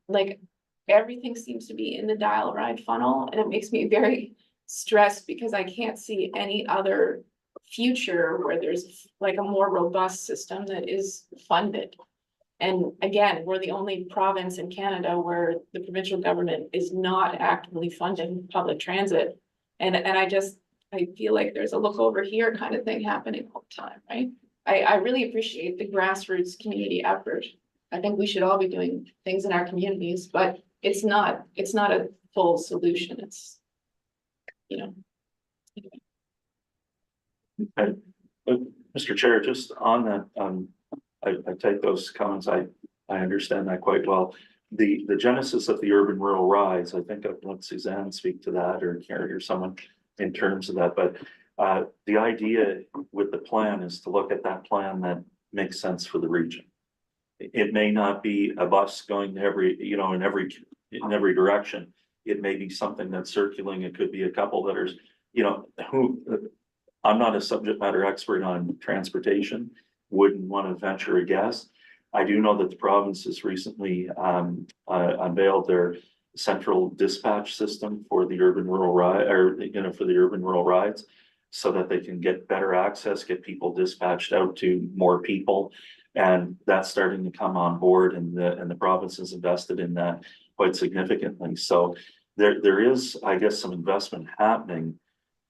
C: like, everything seems to be in the dial-a-ride funnel, and it makes me very stressed because I can't see any other future where there's like a more robust system that is funded. And again, we're the only province in Canada where the provincial government is not actively funding public transit. And I feel like there's a look over here kind of thing happening all the time, right? I really appreciate the grassroots community effort. I think we should all be doing things in our communities, but it's not a full solution. It's,
B: Mr. Chair, just on that, I take those comments, I understand that quite well. The genesis of the urban rural rides, I think I'd let Suzanne speak to that, or Carrie or someone in terms of that, but the idea with the plan is to look at that plan that makes sense for the region. It may not be a bus going in every direction. It may be something that's circulating. It could be a couple that are, I'm not a subject matter expert on transportation, wouldn't want to venture a guess. I do know that the province has recently unveiled their central dispatch system for the urban rural ride, or for the urban rural rides, so that they can get better access, get people dispatched out to more people. And that's starting to come on board, and the province has invested in that quite significantly. So there is, I guess, some investment happening,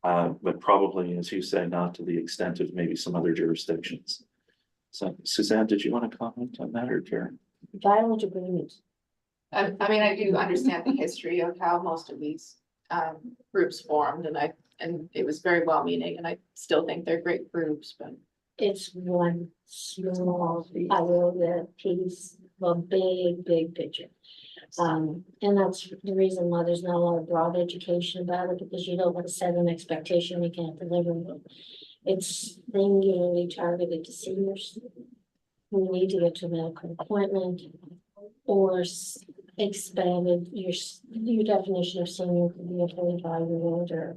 B: but probably, as you say, not to the extent of maybe some other jurisdictions. So Suzanne, did you want to comment on that, or Karen?
H: Violent agreements.
C: I mean, I do understand the history of how most of these groups formed, and it was very well-meaning, and I still think they're great groups, but.
L: It's one small piece of a big picture. And that's the reason why there's not a lot of broad education about it, because you don't want to set an expectation you can't deliver. It's singularly targeted to seniors who need to get to a medical appointment, or expanded your definition of senior could be a 45-year-old or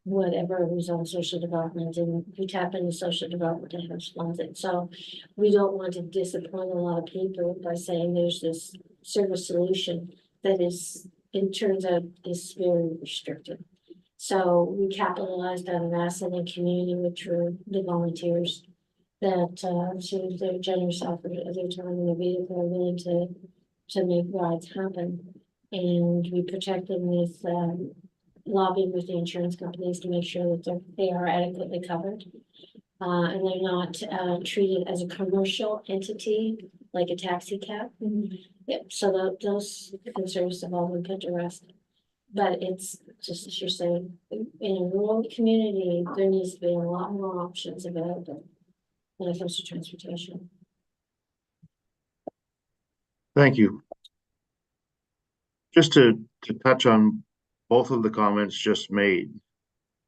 L: whatever, who's on social development, and you tap into social development to help fund it. So we don't want to disappoint a lot of people by saying there's this service solution that it turns out is very restricted. So we capitalized on an asset in community, which were the volunteers that through their generous offer of their time and their vehicle are willing to make rides happen. And we protect them with lobbying with the insurance companies to make sure that they are adequately covered. And they're not treated as a commercial entity like a taxi cab. Yep. So those concerns have all been put to rest. But it's just as you're saying, in a rural community, there needs to be a lot more options available when it comes to transportation.
A: Thank you. Just to touch on both of the comments just made.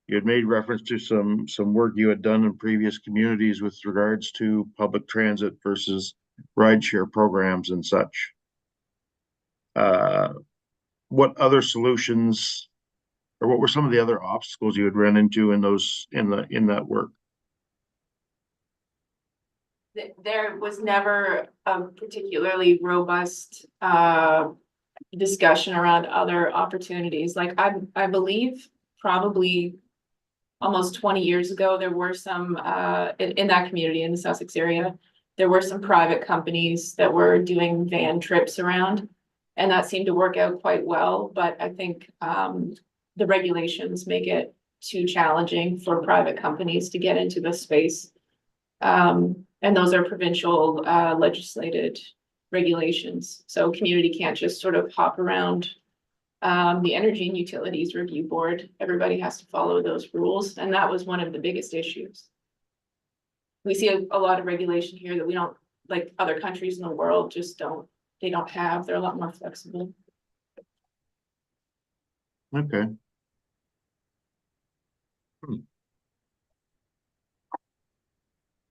A: You had made reference to some work you had done in previous communities with regards to public transit versus rideshare programs and such. What other solutions, or what were some of the other obstacles you had run into in that work?
C: There was never a particularly robust discussion around other opportunities. Like I believe probably almost 20 years ago, there were some in that community in the Sussex area, there were some private companies that were doing van trips around, and that seemed to work out quite well. But I think the regulations make it too challenging for private companies to get into the space. And those are provincial legislated regulations, so community can't just sort of hop around. The Energy and Utilities Review Board, everybody has to follow those rules, and that was one of the biggest issues. We see a lot of regulation here that we don't, like other countries in the world just don't, they don't have, they're a lot more flexible.
A: Okay.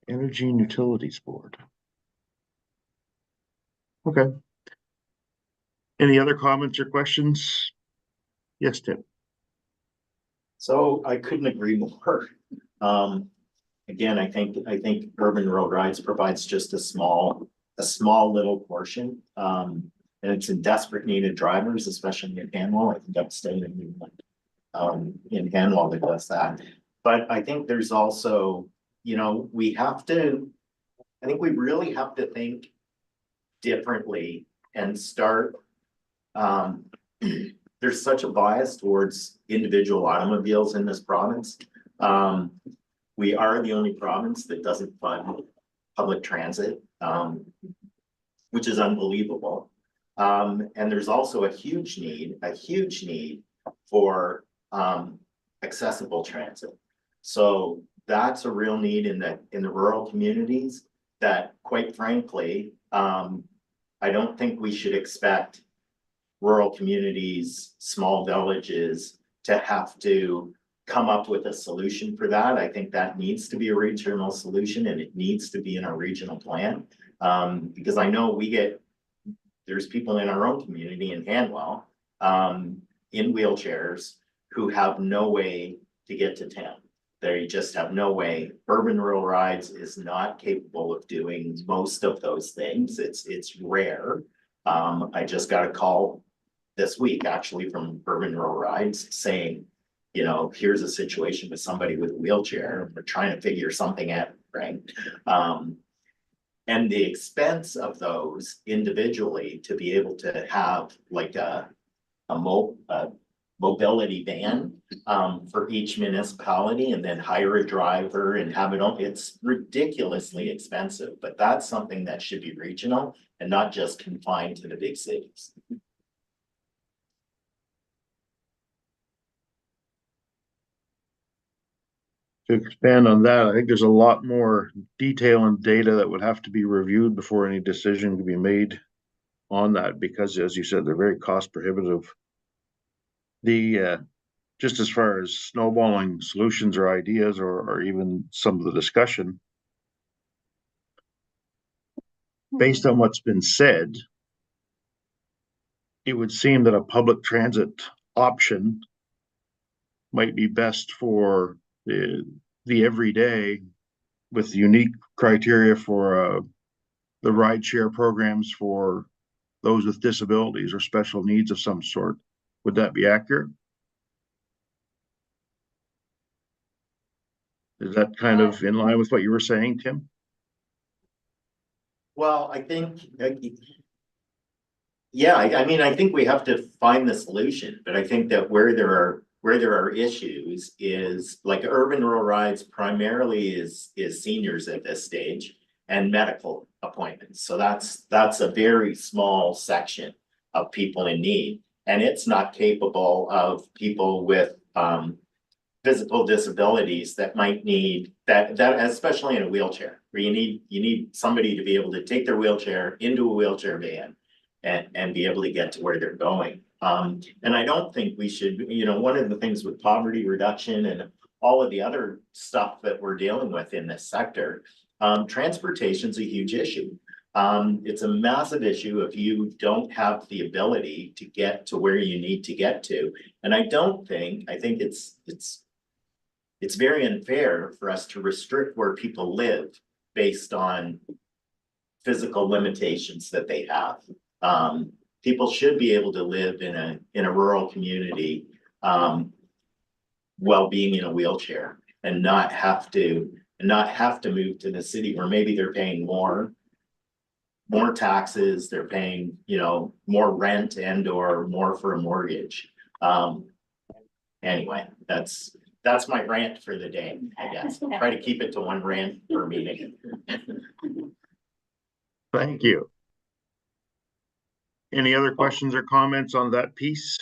A: Energy and Utilities Board. Okay. Any other comments or questions? Yes, Tim.
F: So I couldn't agree more. Again, I think Urban Rural Rides provides just a small little portion. And it's in desperate need of drivers, especially in Hanwell. I think I'm staying in Hanwell that does that. But I think there's also, you know, I think we really have to think differently and start, there's such a bias towards individual automobiles in this province. We are the only province that doesn't fund public transit, which is unbelievable. And there's also a huge need for accessible transit. So that's a real need in the rural communities that, quite frankly, I don't think we should expect rural communities, small villages to have to come up with a solution for that. I think that needs to be a regional solution, and it needs to be in our regional plan. Because I know there's people in our own community in Hanwell, in wheelchairs who have no way to get to town. They just have no way. Urban Rural Rides is not capable of doing most of those things. It's rare. I just got a call this week actually from Urban Rural Rides saying, you know, here's a situation with somebody with a wheelchair. We're trying to figure something out, right? And the expense of those individually to be able to have like a mobility van for each municipality and then hire a driver and have it on, it's ridiculously expensive, but that's something that should be regional and not just confined to the big cities.
A: To expand on that, I think there's a lot more detail and data that would have to be reviewed before any decision can be made on that, because as you said, they're very cost prohibitive. Just as far as snowballing solutions or ideas or even some of the discussion, based on what's been said, it would seem that a public transit option might be best for the everyday, with unique criteria for the rideshare programs for those with disabilities or special needs of some sort. Would that be accurate? Is that kind of in line with what you were saying, Tim?
F: Well, I think, yeah, I mean, I think we have to find the solution, but I think that where there are issues is like Urban Rural Rides primarily is seniors at this stage and medical appointments. So that's a very small section of people in need, and it's not capable of people with physical disabilities that might need that especially in a wheelchair, where you need somebody to be able to take their wheelchair into a wheelchair van and be able to get to where they're going. And I don't think we should, you know, one of the things with poverty reduction and all of the other stuff that we're dealing with in this sector, transportation is a huge issue. It's a massive issue if you don't have the ability to get to where you need to get to. And I think it's very unfair for us to restrict where people live based on physical limitations that they have. People should be able to live in a rural community while being in a wheelchair and not have to move to the city where maybe they're paying more taxes, they're paying, you know, more rent and or more for a mortgage. Anyway, that's my rant for the day, I guess. Try to keep it to one rant per meeting.
A: Thank you. Any other questions or comments on that piece?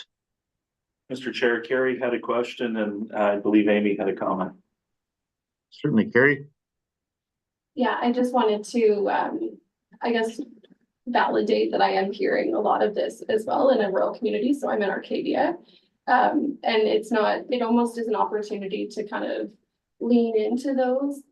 B: Mr. Chair, Carrie had a question and I believe Amy had a comment.
A: Certainly, Carrie.
E: Yeah, I just wanted to, I guess, validate that I am hearing a lot of this as well in a rural community, so I'm in Arcadia. And it's not, it almost is an opportunity to kind of lean into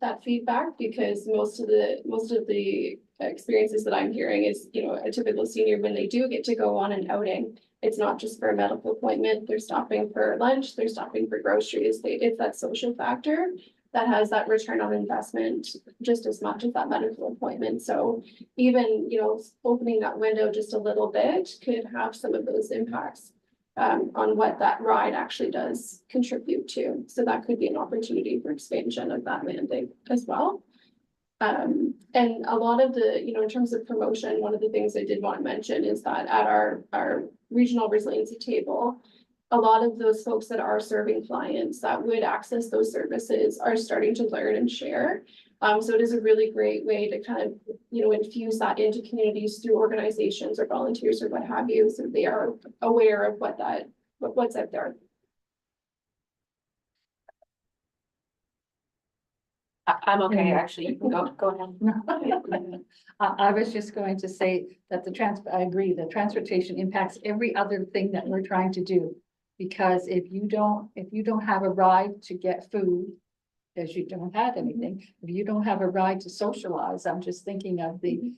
E: that feedback, because most of the experiences that I'm hearing is, you know, a typical senior, when they do get to go on an outing, it's not just for a medical appointment, they're stopping for lunch, they're stopping for groceries, it's that social factor that has that return on investment just as much as that medical appointment. So even, you know, opening that window just a little bit could have some of those impacts on what that ride actually does contribute to. So that could be an opportunity for expansion of that mandate as well. And a lot of the, you know, in terms of promotion, one of the things I did want to mention is that at our regional resiliency table, a lot of those folks that are serving clients that would access those services are starting to learn and share. So it is a really great way to kind of, you know, infuse that into communities through organizations or volunteers or what have you, so they are aware of what's out there.
C: I'm okay, actually, you can go ahead.
G: I was just going to say that I agree, the transportation impacts every other thing that we're trying to do. Because if you don't have a ride to get food, because you don't have anything, if you don't have a ride to socialize, I'm just thinking of the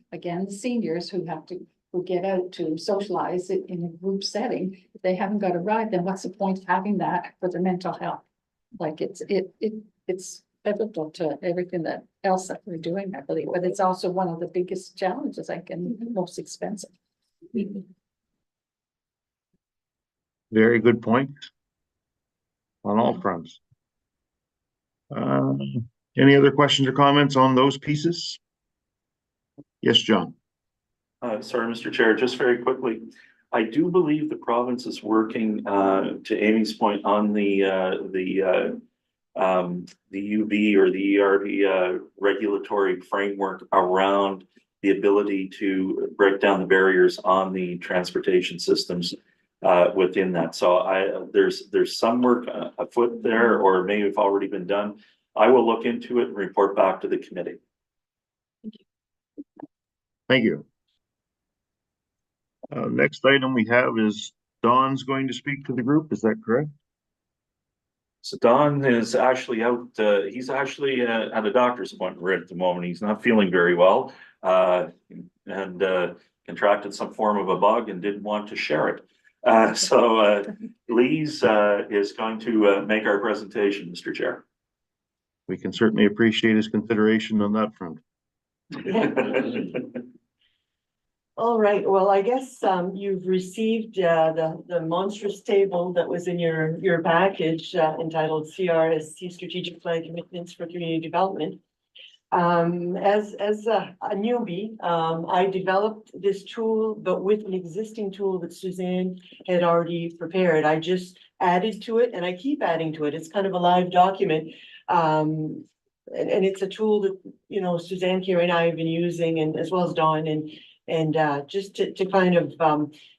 G: seniors who get out to socialize it in a group setting. If they haven't got a ride, then what's the point of having that for their mental health? Like it's pivotal to everything else that we're doing, I believe, but it's also one of the biggest challenges, and most expensive.
A: Very good point on all fronts. Any other questions or comments on those pieces? Yes, John.
B: Sorry, Mr. Chair, just very quickly. I do believe the province is working, to Amy's point, on the UB or the ERB regulatory framework around the ability to break down the barriers on the transportation systems within that. So there's some work afoot there, or maybe have already been done. I will look into it and report back to the committee.
A: Thank you. Next item we have is Don's going to speak to the group. Is that correct?
B: So Don is actually out, he's actually at a doctor's appointment right at the moment. He's not feeling very well, and contracted some form of a bug and didn't want to share it. So Lise is going to make our presentation, Mr. Chair.
A: We can certainly appreciate his consideration on that front.
H: All right, well, I guess you've received the monstrous table that was in your package entitled CRSC Strategic Plan Commitments for Community Development. As a newbie, I developed this tool, but with an existing tool that Suzanne had already prepared. I just added to it, and I keep adding to it. It's kind of a live document. And it's a tool that, you know, Suzanne, Carrie, and I have been using, and as well as Dawn, and just to kind of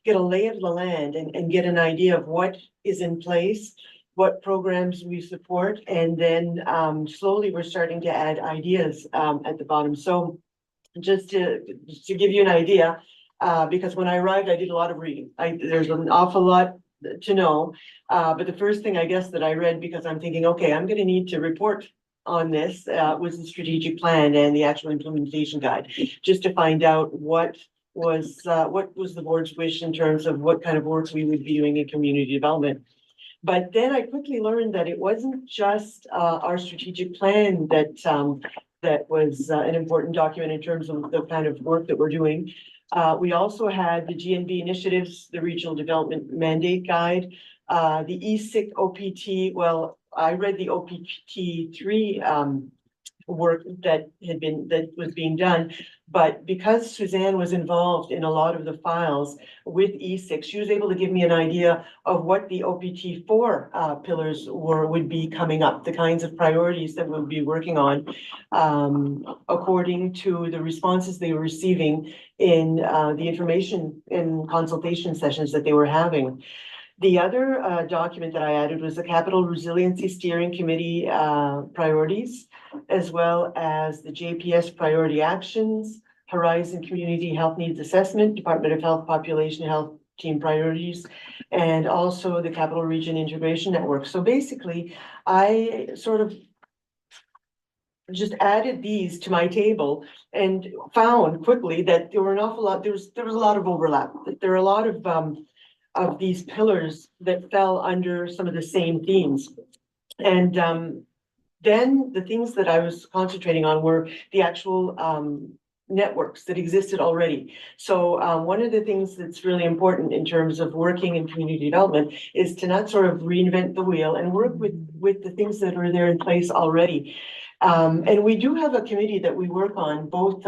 H: get a lay of the land and get an idea of what is in place, what programs we support, and then slowly we're starting to add ideas at the bottom. So just to give you an idea, because when I arrived, I did a lot of reading. There's an awful lot to know, but the first thing I guess that I read, because I'm thinking, okay, I'm going to need to report on this, was the strategic plan and the actual implementation guide, just to find out what was the board's wish in terms of what kind of work we would be doing in community development. But then I quickly learned that it wasn't just our strategic plan that was an important document in terms of the kind of work that we're doing. We also had the GNB initiatives, the Regional Development Mandate Guide, the ESIC OPT. Well, I read the OPT 3 work that was being done. But because Suzanne was involved in a lot of the files with E6, she was able to give me an idea of what the OPT four pillars would be coming up, the kinds of priorities that we'll be working on, according to the responses they were receiving in the information and consultation sessions that they were having. The other document that I added was the Capital Resiliency Steering Committee priorities, as well as the JPS priority actions, Horizon Community Health Needs Assessment, Department of Health Population Health Team priorities, and also the Capital Region Integration Network. So basically, I sort of just added these to my table and found quickly that there were an awful lot, there was a lot of overlap. There are a lot of these pillars that fell under some of the same themes. And then the things that I was concentrating on were the actual networks that existed already. So one of the things that's really important in terms of working in community development is to not sort of reinvent the wheel and work with the things that are there in place already. And we do have a committee that we work on, both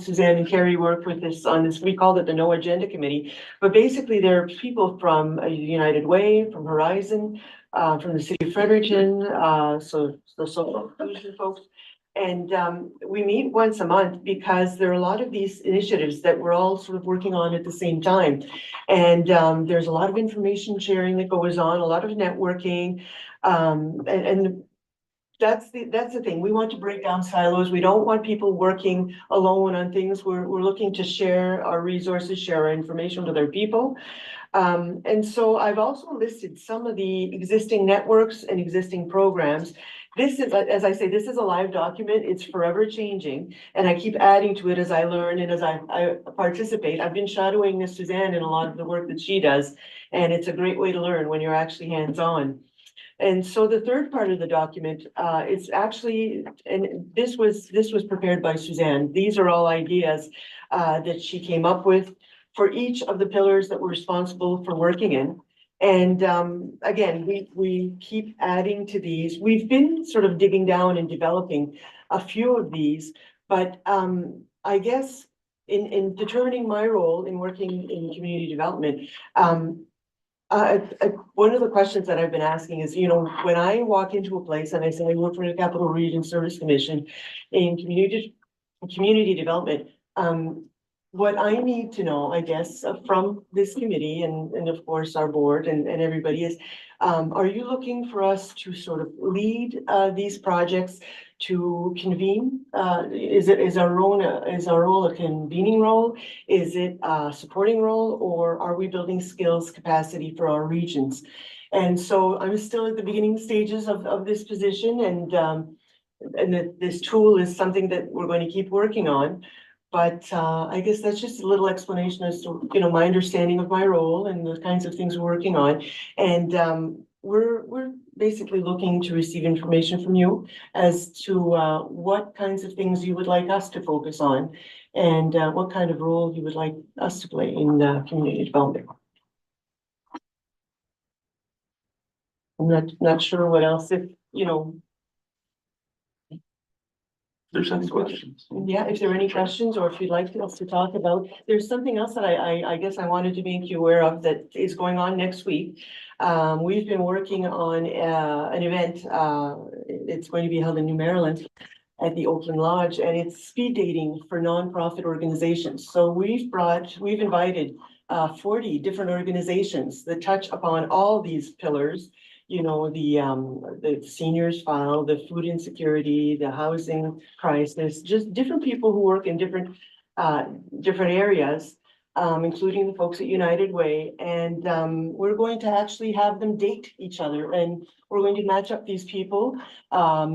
H: Suzanne and Carrie work with this on this, we call it the No Agenda Committee. But basically there are people from United Way, from Horizon, from the city of Fredericton, so the social inclusion folks. And we meet once a month because there are a lot of these initiatives that we're all sort of working on at the same time. And there's a lot of information sharing that goes on, a lot of networking, and that's the thing. We want to break down silos. We don't want people working alone on things. We're looking to share our resources, share our information with other people. And so I've also listed some of the existing networks and existing programs. This is, as I say, this is a live document. It's forever changing. And I keep adding to it as I learn and as I participate. I've been shadowing Miss Suzanne in a lot of the work that she does. And it's a great way to learn when you're actually hands-on. And so the third part of the document, it's actually, and this was prepared by Suzanne. These are all ideas that she came up with for each of the pillars that we're responsible for working in. And again, we keep adding to these. We've been sort of digging down and developing a few of these, but I guess in determining my role in working in community development, one of the questions that I've been asking is, you know, when I walk into a place and I say I work for the Capital Region Service Commission in community development, what I need to know, I guess, from this committee and of course our board and everybody is, are you looking for us to sort of lead these projects, to convene? Is our role a convening role? Is it a supporting role, or are we building skills capacity for our regions? And so I'm still at the beginning stages of this position, and that this tool is something that we're going to keep working on. But I guess that's just a little explanation as to, you know, my understanding of my role and the kinds of things we're working on. And we're basically looking to receive information from you as to what kinds of things you would like us to focus on, and what kind of role you would like us to play in community development. I'm not sure what else, if, you know.
B: There's any questions?
H: Yeah, if there are any questions, or if you'd like us to talk about, there's something else that I guess I wanted to make you aware of that is going on next week. We've been working on an event, it's going to be held in New Maryland at the Oakland Lodge, and it's speed dating for nonprofit organizations. So we've invited 40 different organizations that touch upon all these pillars. You know, the seniors file, the food insecurity, the housing crisis, just different people who work in different areas, including the folks at United Way. And we're going to actually have them date each other, and we're going to match up these people.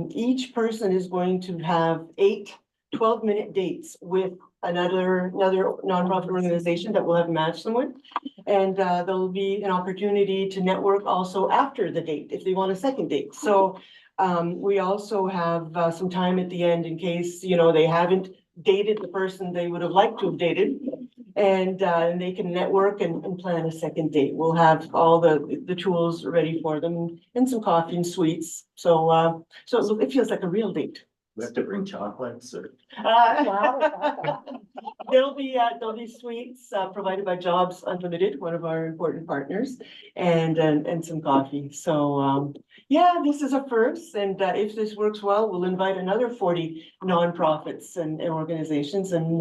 H: Each person is going to have 8 12-minute dates with another nonprofit organization that will have matched them with. And there'll be an opportunity to network also after the date if they want a second date. So we also have some time at the end in case, you know, they haven't dated the person they would have liked to have dated, and they can network and plan a second date. We'll have all the tools ready for them, and some coffee and sweets. So it feels like a real date.
F: We have to bring chocolates or?
H: There'll be sweets provided by Jobs Unlimited, one of our important partners, and some coffee. So, yeah, this is a first, and if this works well, we'll invite another 40 nonprofits and organizations and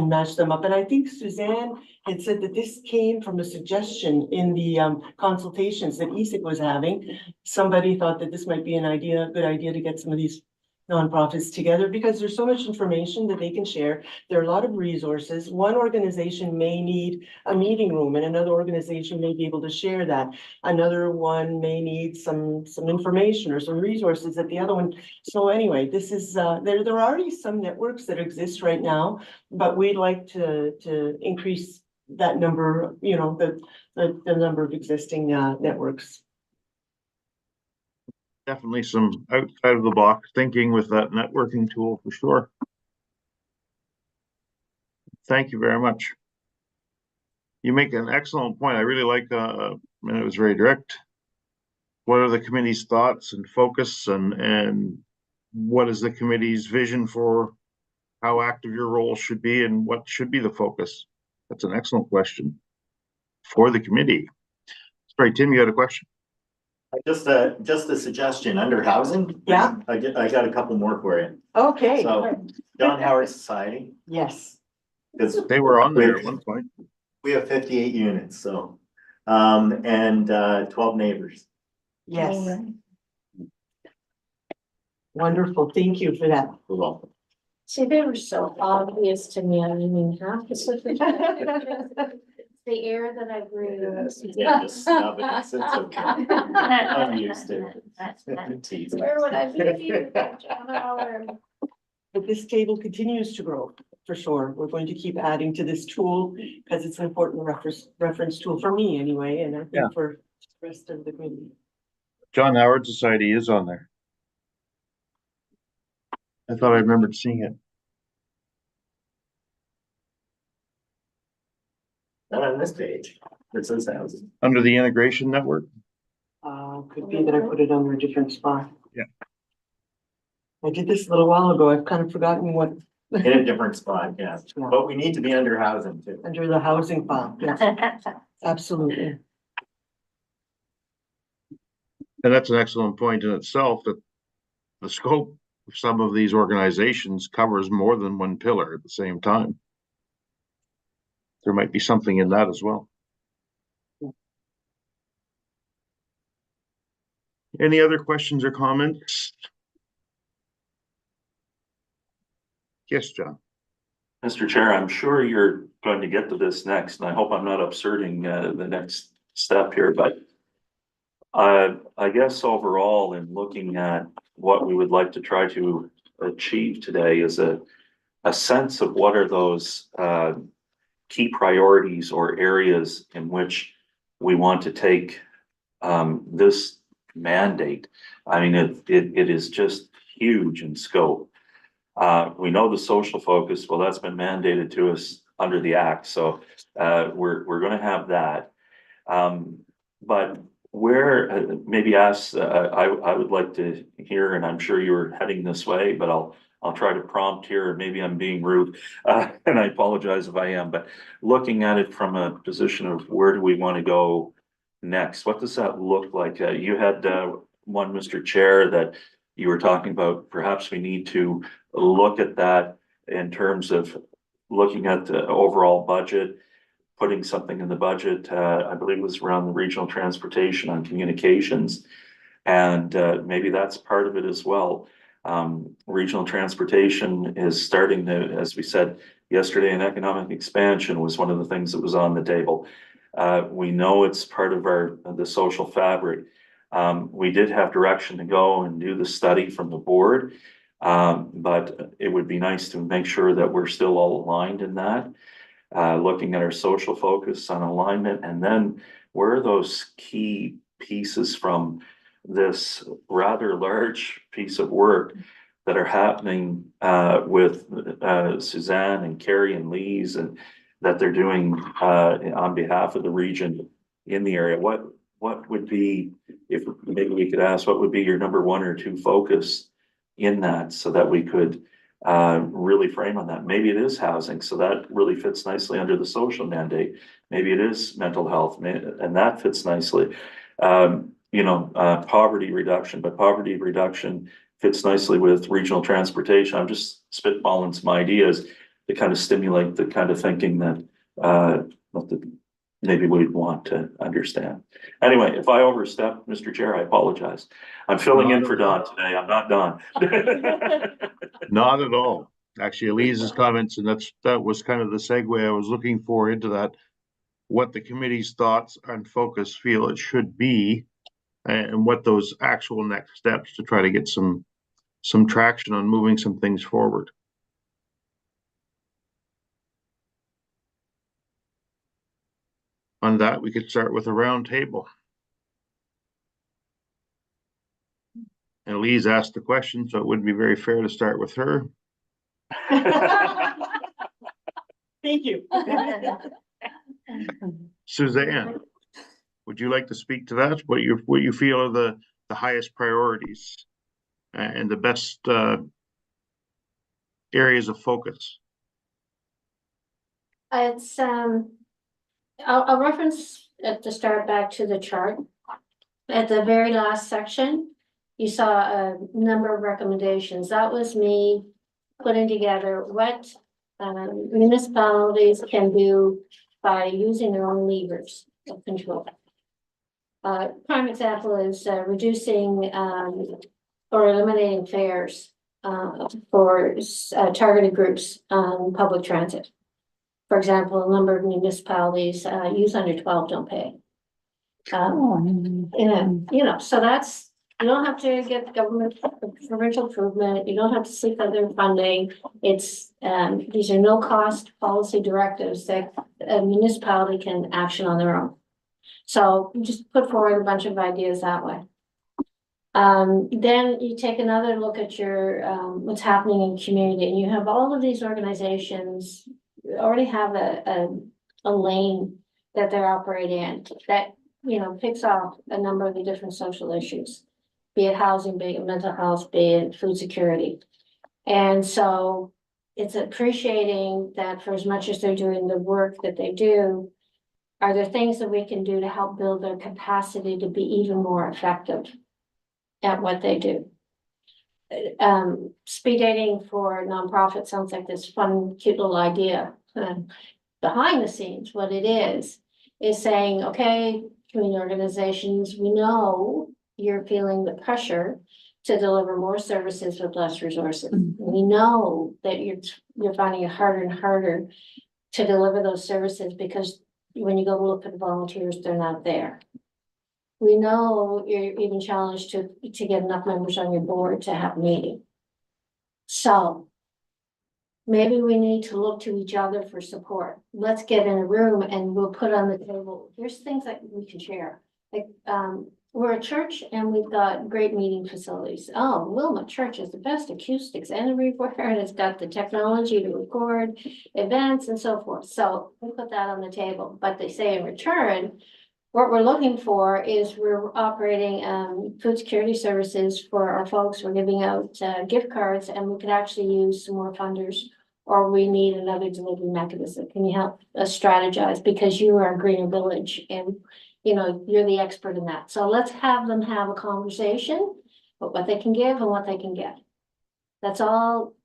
H: match them up. And I think Suzanne had said that this came from a suggestion in the consultations that ESIC was having. Somebody thought that this might be a good idea to get some of these nonprofits together, because there's so much information that they can share. There are a lot of resources. One organization may need a meeting room and another organization may be able to share that. Another one may need some information or some resources that the other one. So anyway, this is, there are already some networks that exist right now, but we'd like to increase that number, you know, the number of existing networks.
A: Definitely some outside of the box thinking with that networking tool for sure. Thank you very much. You make an excellent point. I really like, and it was very direct. What are the committee's thoughts and focus, and what is the committee's vision for how active your role should be and what should be the focus? That's an excellent question for the committee. Sorry, Tim, you had a question?
F: Just a suggestion under housing.
H: Yeah.
F: I got a couple more for you.
H: Okay.
F: So John Howard Society,
H: Yes.
F: because
A: They were on there at one point.
F: we have 58 units, so, and 12 neighbors.
H: Yes. Wonderful. Thank you for that.
F: You're welcome.
L: See, they were so obvious to me, I didn't even have to sit there. The air that I breathe.
F: Yeah, just snub it. It's okay. I'm used to it.
L: Where would I be?
H: But this table continues to grow, for sure. We're going to keep adding to this tool because it's an important reference tool for me anyway, and I
A: Yeah.
H: think for the rest of the community.
A: John Howard Society is on there. I thought I remembered seeing it.
F: Not on this page. It says housing.
A: Under the integration network?
H: Could be that I put it under a different spot.
A: Yeah.
H: I did this a little while ago. I've kind of forgotten what.
F: In a different spot, yeah. But we need to be under housing too.
H: Under the housing file, yes, absolutely.
A: And that's an excellent point in itself, that the scope of some of these organizations covers more than one pillar at the same time. There might be something in that as well. Any other questions or comments? Yes, John.
B: Mr. Chair, I'm sure you're going to get to this next, and I hope I'm not absurding the next step here, but I guess overall, in looking at what we would like to try to achieve today, is a sense of what are those key priorities or areas in which we want to take this mandate. I mean, it is just huge in scope. We know the social focus, well, that's been mandated to us under the act, so we're going to have that. But where maybe ask, I would like to hear, and I'm sure you were heading this way, but I'll try to prompt here, or maybe I'm being rude, and I apologize if I am, but looking at it from a position of where do we want to go next? What does that look like? You had one, Mr. Chair, that you were talking about, perhaps we need to look at that in terms of looking at the overall budget, putting something in the budget, I believe it was around the regional transportation on communications. And maybe that's part of it as well. Regional transportation is starting to, as we said yesterday, an economic expansion was one of the things that was on the table. We know it's part of the social fabric. We did have direction to go and do the study from the board, but it would be nice to make sure that we're still all aligned in that. Looking at our social focus on alignment, and then where are those key pieces from this rather large piece of work that are happening with Suzanne and Carrie and Lee's, and that they're doing on behalf of the region in the area. What would be, if maybe we could ask, what would be your number one or two focus in that so that we could really frame on that. Maybe it is housing, so that really fits nicely under the social mandate. Maybe it is mental health, and that fits nicely. Poverty reduction, but poverty reduction fits nicely with regional transportation. I'm just spitballing some ideas to kind of stimulate the kind of thinking that maybe we'd want to understand. Anyway, if I overstep, Mr. Chair, I apologize. I'm filling in for Don today. I'm not Don.
A: Not at all. Actually, Elise's comments, and that was kind of the segue I was looking for into that. What the committee's thoughts and focus feel it should be, and what those actual next steps to try to get some traction on moving some things forward. On that, we could start with a round table. And Elise asked the question, so it wouldn't be very fair to start with her.
H: Thank you.
A: Suzanne, would you like to speak to that? What you feel are the highest priorities and the best areas of focus?
L: It's, I'll reference at the start back to the chart. At the very last section, you saw a number of recommendations. That was me putting together what municipalities can do by using their own levers of control. Prime example is reducing or eliminating fares for targeted groups on public transit. For example, a number of municipalities, youth under 12 don't pay. So that's, you don't have to get government provincial improvement. You don't have to seek other funding. It's, these are no cost policy directives that a municipality can action on their own. So just put forward a bunch of ideas that way. Then you take another look at your, what's happening in community, and you have all of these organizations already have a lane that they're operating in that, picks off a number of the different social issues, be it housing, be it mental health, be it food security. And so it's appreciating that for as much as they're doing the work that they do, are there things that we can do to help build their capacity to be even more effective at what they do? Speed dating for nonprofit sounds like this fun, cute little idea. Behind the scenes, what it is saying, okay, community organizations, we know you're feeling the pressure to deliver more services with less resources. We know that you're finding it harder and harder to deliver those services because when you go look at the volunteers, they're not there. We know you're even challenged to get enough members on your board to have a meeting. So maybe we need to look to each other for support. Let's get in a room and we'll put on the table, here's things that we can share. Like, we're a church and we've got great meeting facilities. Oh, Wilmot Church has the best acoustics everywhere, and it's got the technology to record events and so forth. So we put that on the table, but they say in return, what we're looking for is we're operating food security services for our folks. We're giving out gift cards, and we could actually use some more funders, or we need another delivery mechanism. Can you help us strategize? Because you are a greener village and you're the expert in that. So let's have them have a conversation about what they can give and what they can get. That's all.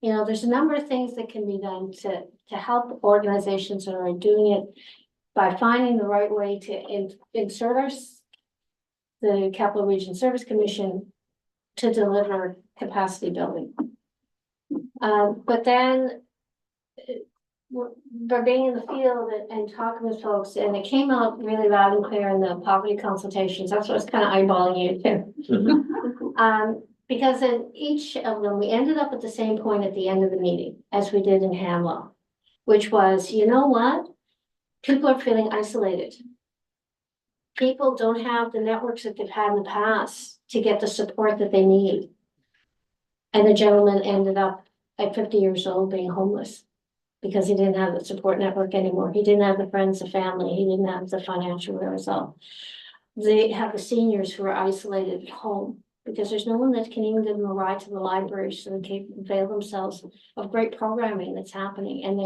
L: There's a number of things that can be done to help organizations that are doing it by finding the right way to insert the Capital Region Service Commission to deliver capacity building. But then by being in the field and talking with folks, and it came out really loud and clear in the poverty consultations. That's what I was kind of eyeballing you too. Because in each of them, we ended up at the same point at the end of the meeting as we did in Hamlow, which was, you know what? People are feeling isolated. People don't have the networks that they've had in the past to get the support that they need. And the gentleman ended up at 50 years old being homeless because he didn't have the support network anymore. He didn't have the friends, the family. He didn't have the financial result. They have the seniors who are isolated at home because there's no one that can even give them a ride to the library so they can avail themselves of great programming that's happening. And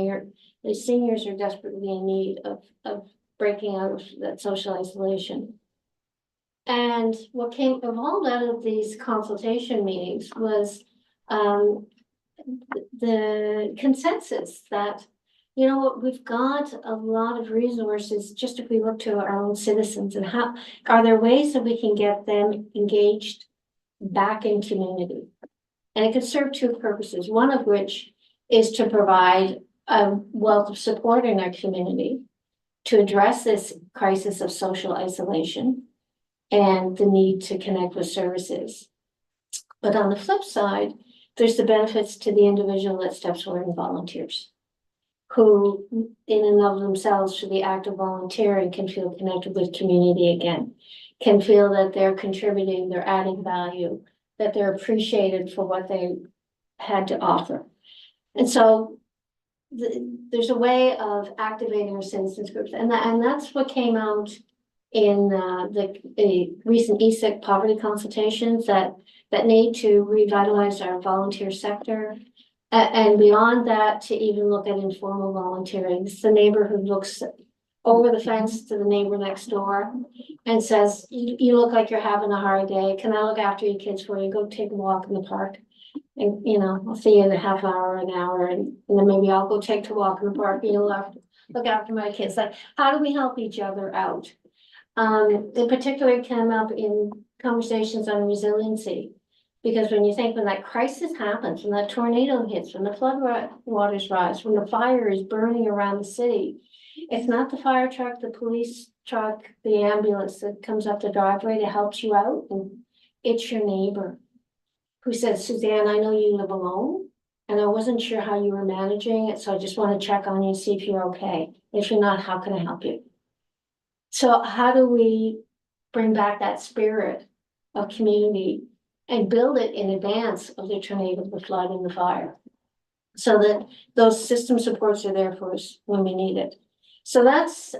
L: the seniors are desperately in need of breaking out of that social isolation. And what came evolved out of these consultation meetings was the consensus that, you know what, we've got a lot of resources just if we look to our own citizens, and how are there ways that we can get them engaged back in community? And it could serve two purposes, one of which is to provide a wealth of support in our community to address this crisis of social isolation and the need to connect with services. But on the flip side, there's the benefits to the individual that steps forward and volunteers, who in and of themselves through the act of volunteering can feel connected with community again, can feel that they're contributing, they're adding value, that they're appreciated for what they had to offer. And so there's a way of activating our citizens groups, and that's what came out in the recent ESIC poverty consultations, that need to revitalize our volunteer sector. And beyond that, to even look at informal volunteering. It's the neighbor who looks over the fence to the neighbor next door and says, you look like you're having a hard day. Can I look after your kids for you? Go take a walk in the park. And, you know, I'll see you in a half hour, an hour, and then maybe I'll go take a walk in the park. You know, look after my kids. Like, how do we help each other out? In particular, it came up in conversations on resiliency. Because when you think when that crisis happens, when that tornado hits, when the flood waters rise, when the fire is burning around the city, it's not the fire truck, the police truck, the ambulance that comes up the driveway to help you out. And it's your neighbor who says, Suzanne, I know you live alone and I wasn't sure how you were managing it. So I just want to check on you, see if you're okay. If you're not, how can I help you? So how do we bring back that spirit of community and build it in advance of the tornado, the flood, and the fire, so that those system supports are there for us when we need it? So that's,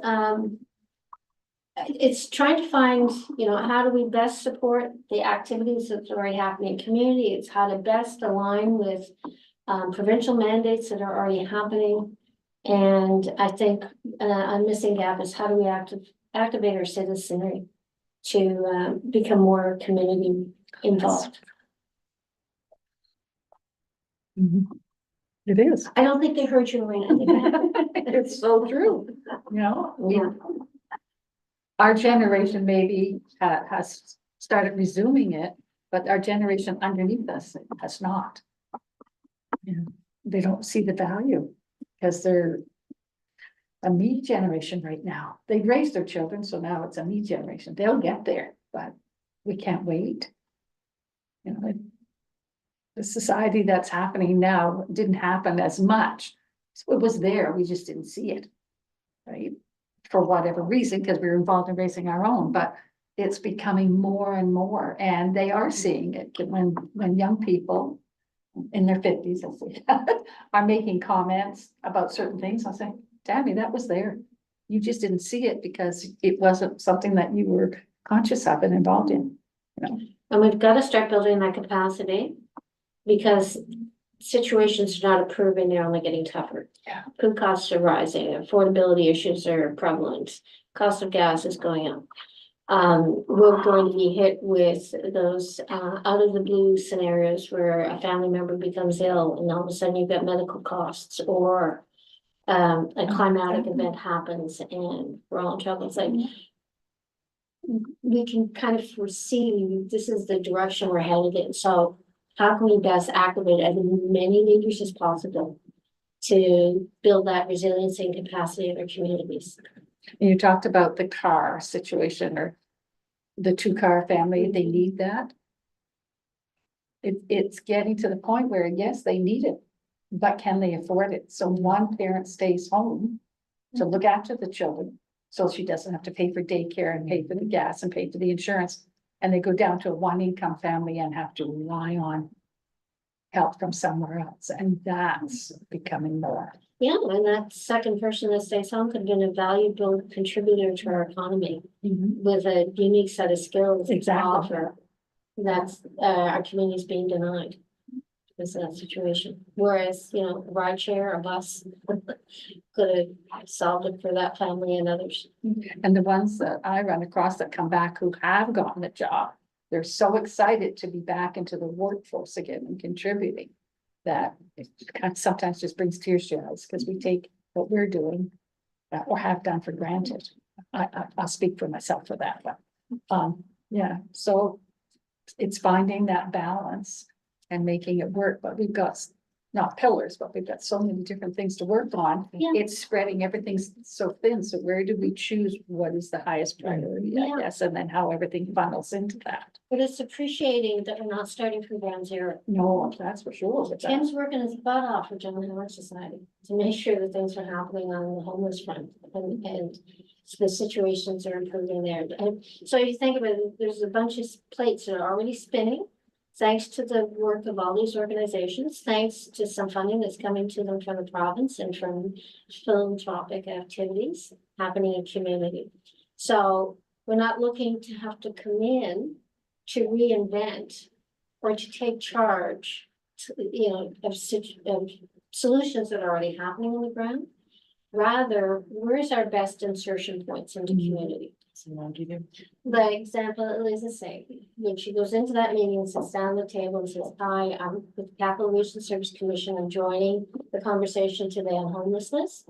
L: it's trying to find, you know, how do we best support the activities that's already happening in community? It's how to best align with provincial mandates that are already happening. And I think a missing gap is how do we activate our citizenry to become more community involved.
G: It is.
L: I don't think they heard you, Lorena.
G: It's so true. You know, our generation maybe has started resuming it, but our generation underneath us has not. You know, they don't see the value because they're a me generation right now. They've raised their children, so now it's a me generation. They'll get there, but we can't wait. You know, the society that's happening now didn't happen as much. It was there, we just didn't see it, right? For whatever reason, because we were involved in raising our own, but it's becoming more and more, and they are seeing it when young people in their 50s, I'll say that, are making comments about certain things. I'll say, Tammy, that was there. You just didn't see it because it wasn't something that you were conscious of and involved in, you know.
L: And we've got to start building that capacity because situations are not improving, they're only getting tougher.
G: Yeah.
L: Food costs are rising, affordability issues are prevalent, cost of gas is going up. We're going to be hit with those out of the blue scenarios where a family member becomes ill and all of a sudden you've got medical costs, or a climatic event happens and we're all in trouble. It's like, we can kind of foresee this is the direction we're headed in. So how can we best activate as many leaders as possible to build that resiliency and capacity in our communities?
G: You talked about the car situation or the 2-car family, they need that. It's getting to the point where, yes, they need it, but can they afford it? So one parent stays home to look after the children, so she doesn't have to pay for daycare and pay for the gas and pay for the insurance. And they go down to a 1-income family and have to rely on help from somewhere else. And that's becoming more.
L: Yeah, and that second person that stays home could be a valuable contributor to our economy with a unique set of skills to
G: Exactly.
L: offer. That's, our community's being denied. Because of that situation, whereas, you know, a ride share, a bus could have solved it for that family and others.
G: And the ones that I run across that come back who have gotten a job, they're so excited to be back into the workforce again and contributing. That it kind of sometimes just brings tears to your eyes, because we take what we're doing or have done for granted. I'll speak for myself for that, but, yeah, so it's finding that balance and making it work, but we've got not pillars, but we've got so many different things to work on.
L: Yeah.
G: It's spreading, everything's so thin, so where do we choose what is the highest priority, I
L: Yeah.
G: guess, and then how everything funnels into that.
L: But it's appreciating that we're not starting from ground zero.
G: No, that's for sure. but that's-
L: Tim's working his butt off for General Health Society to make sure that things are happening on the homeless front and the situations are improving there. And so you think about it, there's a bunch of plates that are already spinning. Thanks to the work of all these organizations, thanks to some funding that's coming to them from the province and from philanthropic activities happening in community. So we're not looking to have to come in to reinvent or to take charge, you know, of solutions that are already happening on the ground. Rather, where's our best insertion points into community? The example that Liz is saying, when she goes into that meeting and sits down at the table and says, hi, I'm with the Capital Region Service Commission, I'm joining the conversation today on homelessness.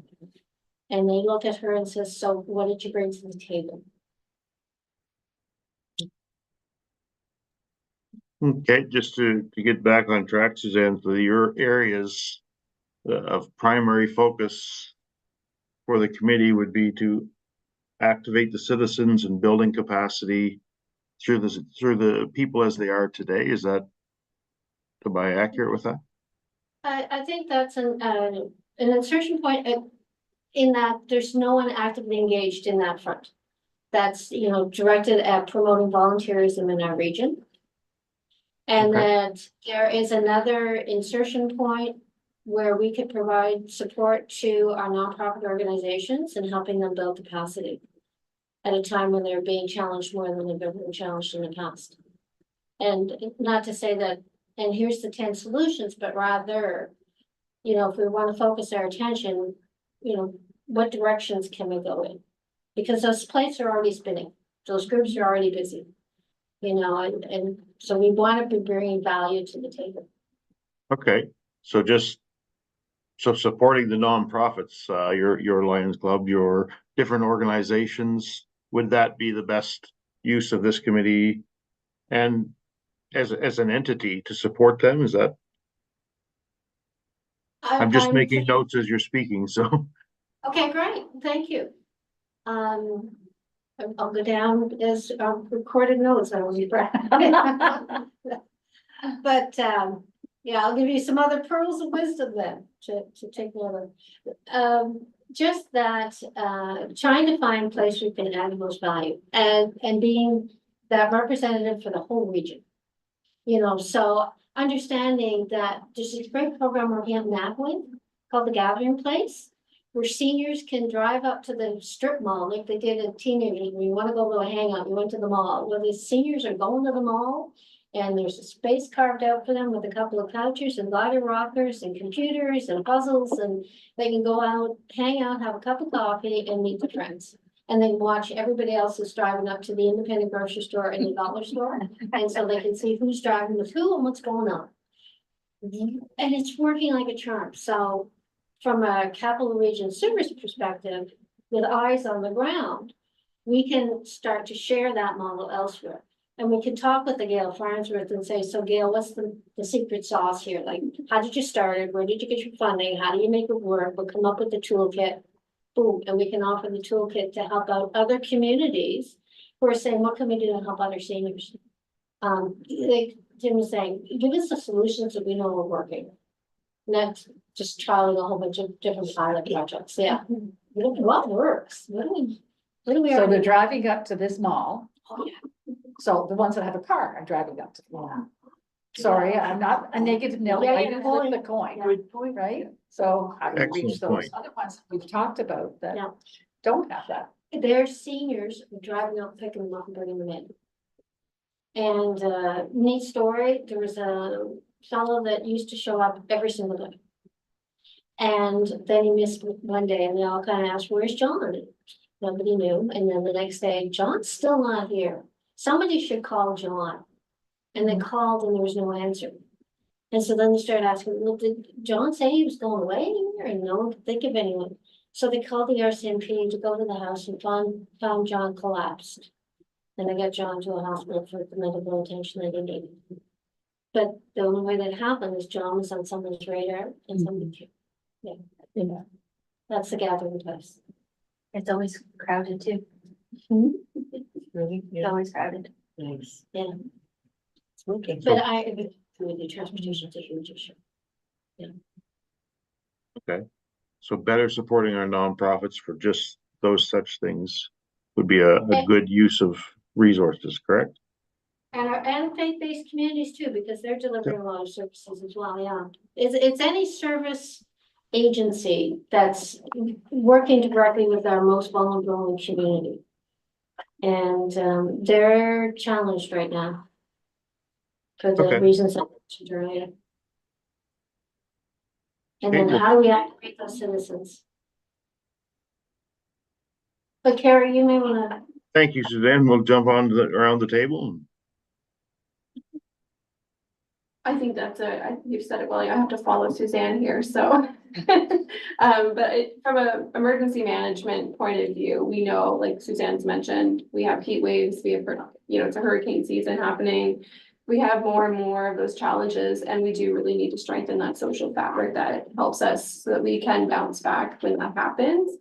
L: And they look at her and says, so what did you bring to the table?
A: Okay, just to get back on track, Suzanne, for your areas of primary focus for the committee would be to activate the citizens and building capacity through the people as they are today. Is that, am I accurate with that?
L: I think that's an insertion point in that there's no one actively engaged in that front. That's, you know, directed at promoting volunteerism in our region. And
A: Okay.
L: that there is another insertion point where we could provide support to our nonprofit organizations and helping them build capacity at a time when they're being challenged more than they've ever been challenged in the past. And not to say that, and here's the 10 solutions, but rather, you know, if we want to focus our attention, you know, what directions can we go in? Because those plates are already spinning, those groups are already busy. You know, and so we want to be bringing value to the table.
A: Okay, so supporting the nonprofits, your Lions Club, your different organizations, would that be the best use of this committee? And as an entity to support them, is that? I'm just making notes as you're speaking, so.
L: Okay, great, thank you. I'll go down as recorded notes, I will be proud. But yeah, I'll give you some other pearls of wisdom then to take note of. Just that trying to find a place where we can add the most value and being that representative for the whole region. You know, so understanding that there's this great program we're in Napa called the Gathering Place, where seniors can drive up to the strip mall like they did as teenagers. When you want to go to a hangout, you went to the mall. Well, the seniors are going to the mall and there's a space carved out for them with a couple of couches and glider rockers and computers and puzzles, and they can go out, hang out, have a cup of coffee and meet their friends. And then watch everybody else who's driving up to the independent grocery store and the dollar store. And so they can see who's driving with who and what's going on. And it's working like a charm. So from a Capital Region Service perspective, with eyes on the ground, we can start to share that model elsewhere. And we can talk with the Gail Farnsworth and say, so Gail, what's the secret sauce here? Like, how did you start it? Where did you get your funding? How do you make it work? We'll come up with the toolkit. Boom, and we can offer the toolkit to help out other communities who are saying, what can we do to help other seniors? Like Jim was saying, give us the solutions that we know are working. Not just trialing a whole bunch of different pilot projects, yeah. What works? What do we
G: So they're
L: already?
G: driving up to this mall.
L: Oh, yeah.
G: So the ones that have a car are driving up to the mall. Sorry, I'm not a negative Nelly,
L: Yeah,
G: I
L: yeah,
G: just flip the
L: point.
G: coin,
H: Good point.
G: right? So how do we reach
A: Excellent
G: those
A: point.
G: other ones we've talked about that
L: Yeah.
G: don't have that?
L: Their seniors driving out, picking them up and bringing them in. And neat story, there was a fellow that used to show up every single day. And then he missed one day and they all kind of asked, where's John? Nobody knew. And then the next day, John's still not here. Somebody should call John. And they called and there was no answer. And so then they started asking, well, did John say he was going away? And no one could think of anyone. So they called the RCMP to go to the house and found John collapsed. And they got John to a hospital for the medical attention that he needed. But the only way that happened is John was on someone's radar and somebody came. Yeah. That's the gathering place.
D: It's always crowded too.
H: Really?
L: It's always crowded.
H: Thanks.
L: Yeah.
H: Okay.
L: But community transportation is a huge issue.
A: So better supporting our nonprofits for just those such things would be a good use of resources, correct?
L: And faith-based communities too, because they're delivering a lot of services as well, yeah. It's any service agency that's working directly with our most vulnerable in the community. And they're challenged right now. For the
A: Okay.
L: reasons I mentioned earlier. And
A: Okay,
L: then
A: well-
L: how do we activate those citizens? But Carrie, you may wanna,
A: Thank you, Suzanne. We'll jump on to around the table.
E: I think you've said it well, I have to follow Suzanne here, so. From a emergency management point of view, we know, like Suzanne's mentioned, we have heat waves, we have, it's a hurricane season happening. We have more and more of those challenges, and we do really need to strengthen that social fabric that helps us so that we can bounce back when that happens.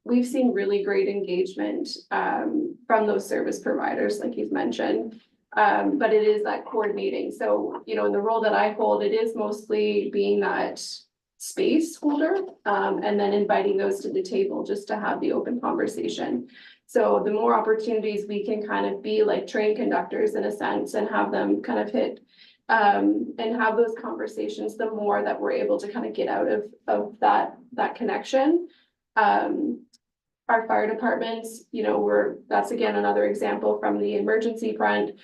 E: We've seen really great engagement, from those service providers, like you've mentioned. But it is that coordinating. So, in the role that I hold, it is mostly being that space holder, and then inviting those to the table just to have the open conversation. So the more opportunities we can kind of be like train conductors in a sense and have them kind of hit, and have those conversations, the more that we're able to kind of get out of that connection. Our fire departments, that's again another example from the emergency front.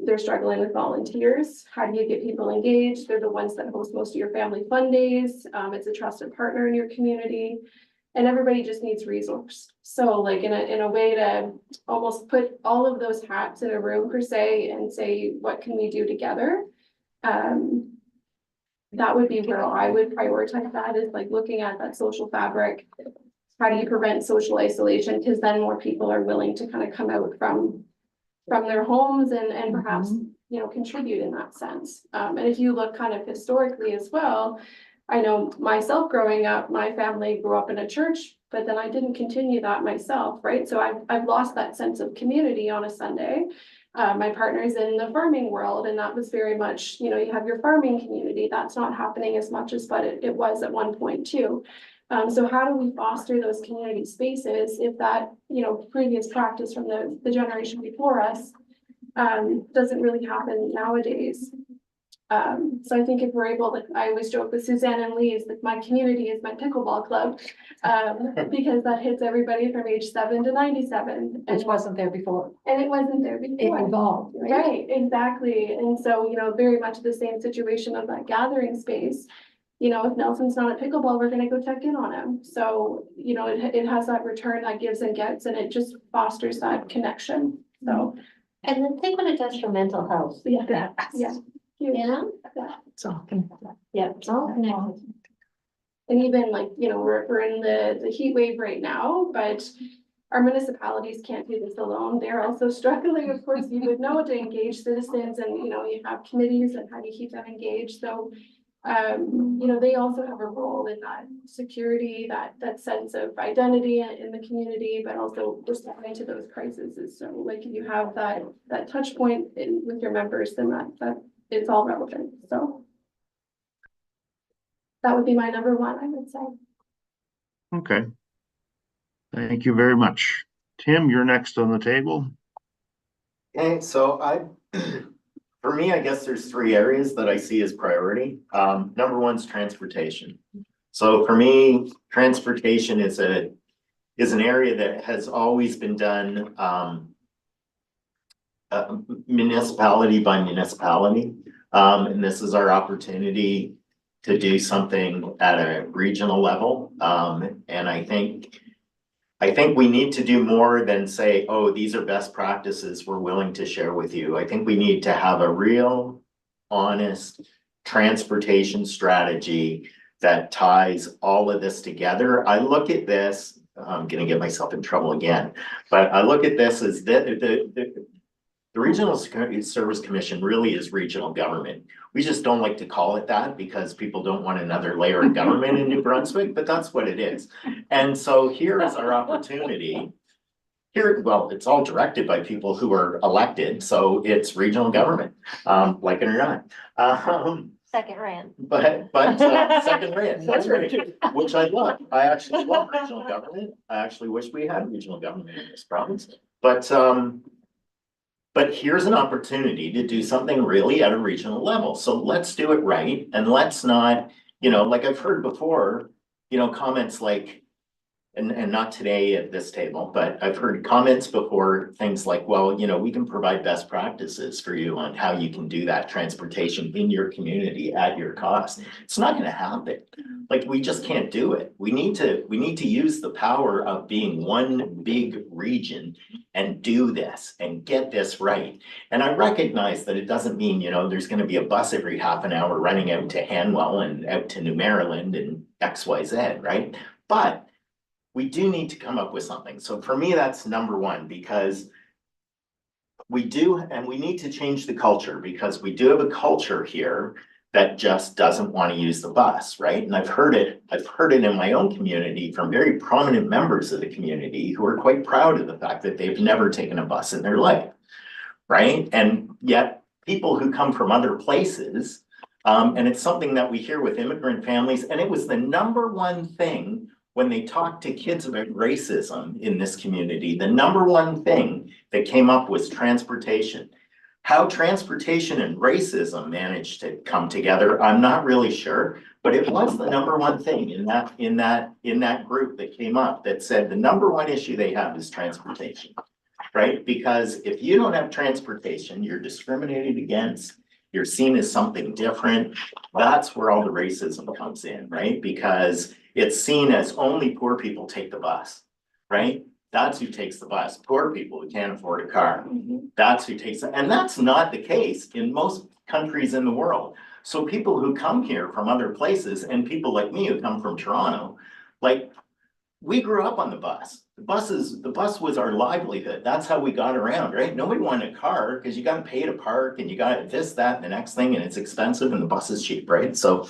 E: They're struggling with volunteers. How do you get people engaged? They're the ones that host most of your family fun days. It's a trusted partner in your community, and everybody just needs resource. So like in a way to almost put all of those hats in a room per se and say, what can we do together? That would be where I would prioritize that, is like looking at that social fabric. How do you prevent social isolation? Because then more people are willing to kind of come out from their homes and perhaps, contribute in that sense. And if you look kind of historically as well, I know myself growing up, my family grew up in a church, but then I didn't continue that myself, right? So I've lost that sense of community on a Sunday. My partner's in the farming world, and that was very much, you have your farming community. That's not happening as much as what it was at one point too. So how do we foster those community spaces if that, previous practice from the generation before us doesn't really happen nowadays? So I think if we're able, like I always joke with Suzanne and Lee, is that my community is my pickleball club, because that hits everybody from age 7 to 97.
G: Which wasn't there before.
E: And it wasn't there
G: It
E: before.
G: evolved, right?
E: Right, exactly. And so, very much the same situation of that gathering space. If Nelson's not at pickleball, we're gonna go check in on him. So, it has that return that gives and gets, and it just fosters that connection. So,
L: and then think what it does for mental health,
E: yeah,
G: That's-
E: yeah.
L: you know?
G: It's all connected.
L: Yeah, it's all connected.
E: And even like, we're in the heat wave right now, but our municipalities can't do this alone. They're also struggling, of course, you would know, to engage citizens, and, you have committees and how do you keep them engaged. So, they also have a role in that security, that sense of identity in the community, but also responding to those crises. So like if you have that touch point with your members, then that it's all relevant. So that would be my number one, I would say.
A: Okay. Thank you very much. Tim, you're next on the table.
F: Okay, so for me, I guess there's 3 areas that I see as priority. Number 1 is transportation. So for me, transportation is an area that has always been done municipality by municipality. And this is our opportunity to do something at a regional level. And I think we need to do more than say, oh, these are best practices we're willing to share with you. I think we need to have a real, honest transportation strategy that ties all of this together. I look at this, I'm gonna get myself in trouble again, but I look at this as the Regional Service Commission really is regional government. We just don't like to call it that because people don't want another layer of government in New Brunswick, but that's what it is. And so here is our opportunity. Here, well, it's all directed by people who are elected, so it's regional government, like it or not.
L: Second rant.
F: But second rate, that's right, which I love. I actually love regional government. I actually wish we had regional government in this province. But here's an opportunity to do something really at a regional level. So let's do it right. And let's not, like I've heard before, comments like, and not today at this table, but I've heard comments before, things like, well, we can provide best practices for you on how you can do that transportation in your community at your cost. It's not gonna happen. Like, we just can't do it. We need to use the power of being one big region and do this and get this right. And I recognize that it doesn't mean, there's gonna be a bus every half an hour running out to Hanwell and out to New Maryland and XYZ, right? But we do need to come up with something. So for me, that's number one, because we need to change the culture, because we do have a culture here that just doesn't want to use the bus, right? And I've heard it in my own community from very prominent members of the community who are quite proud of the fact that they've never taken a bus in their life, right? And yet people who come from other places, and it's something that we hear with immigrant families, and it was the number one thing when they talk to kids about racism in this community, the number one thing that came up was transportation. How transportation and racism managed to come together, I'm not really sure, but it was the number one thing in that group that came up that said the number one issue they have is transportation, right? Because if you don't have transportation, you're discriminated against, you're seen as something different. That's where all the racism comes in, right? Because it's seen as only poor people take the bus, right? That's who takes the bus. Poor people who can't afford a car. That's who takes it. And that's not the case in most countries in the world. So people who come here from other places, and people like me who come from Toronto, like, we grew up on the bus. The bus was our livelihood. That's how we got around, right? Nobody wanted a car because you got to pay to park and you got this, that, and the next thing, and it's expensive and the bus is cheap, right? So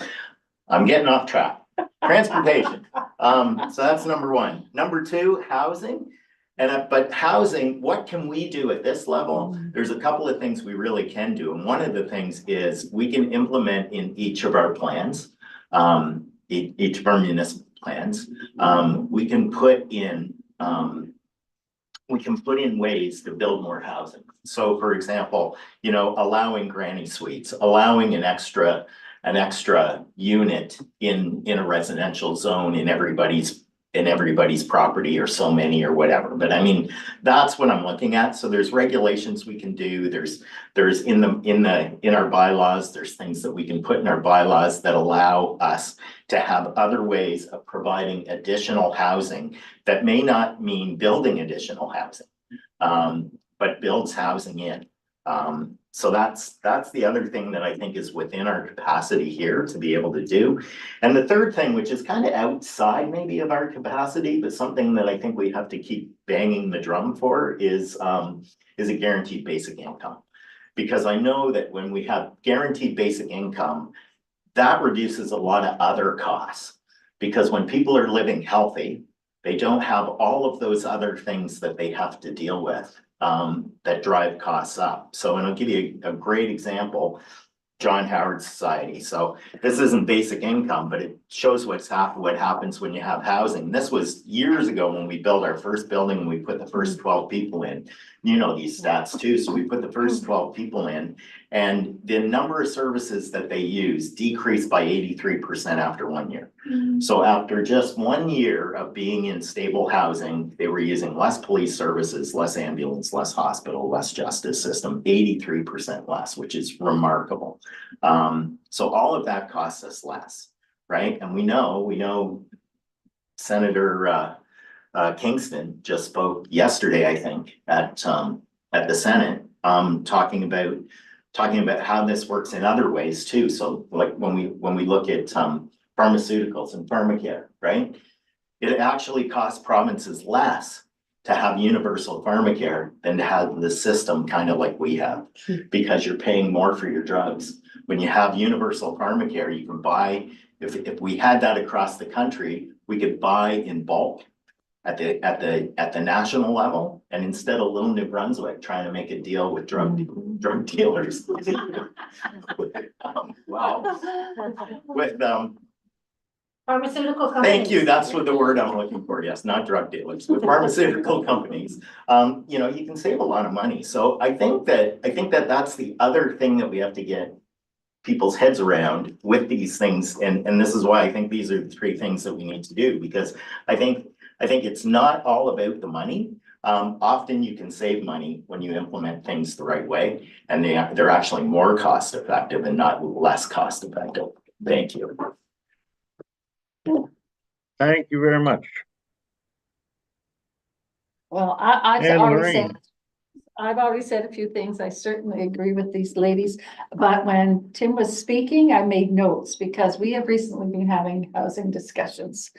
F: I'm getting off track. Transportation. So that's number one. Number two, housing. But housing, what can we do at this level? There's a couple of things we really can do. And one of the things is we can implement in each of our plans, each of our municipal plans. We can put in ways to build more housing. So for example, allowing granny suites, allowing an extra unit in a residential zone in everybody's property, or so many or whatever. But I mean, that's what I'm looking at. So there's regulations we can do. There's in our bylaws, there's things that we can put in our bylaws that allow us to have other ways of providing additional housing that may not mean building additional housing, but builds housing in. So that's the other thing that I think is within our capacity here to be able to do. And the third thing, which is kind of outside maybe of our capacity, but something that I think we have to keep banging the drum for is a guaranteed basic income. Because I know that when we have guaranteed basic income, that reduces a lot of other costs. Because when people are living healthy, they don't have all of those other things that they have to deal with. That drive costs up. So, and I'll give you a great example, John Howard Society. So this isn't basic income, but it shows what happens when you have housing. This was years ago when we built our first building and we put the first 12 people in. You know these stats too. So we put the first 12 people in, And the number of services that they use decreased by 83% after 1 year. So after just 1 year of being in stable housing, they were using less police services, less ambulance, less hospital, less justice system, 83% less, which is remarkable. So all of that costs us less, right? And we know Senator Kingston just spoke yesterday, I think, at the Senate, talking about how this works in other ways too. So like when we look at pharmaceuticals and pharmacare, right? It actually costs provinces less to have universal pharmacare than to have the system kind of like we have, because you're paying more for your drugs. When you have universal pharmacare, you can buy, if we had that across the country, we could buy in bulk at the national level, and instead of little New Brunswick trying to make a deal with drug dealers. With
L: Pharmaceutical companies.
F: thank you, that's what the word I'm looking for, yes, not drug dealers, with pharmaceutical companies. You know, you can save a lot of money. So I think that that's the other thing that we have to get people's heads around with these things. And this is why I think these are the three things that we need to do, because I think it's not all about the money. Often you can save money when you implement things the right way, and they're actually more cost effective and not less cost effective. Thank you.
A: Thank you very much.
G: Well, I've
A: And
G: already
A: Lorraine.
G: said, I've already said a few things. I certainly agree with these ladies. But when Tim was speaking, I made notes because we have recently been having housing discussions.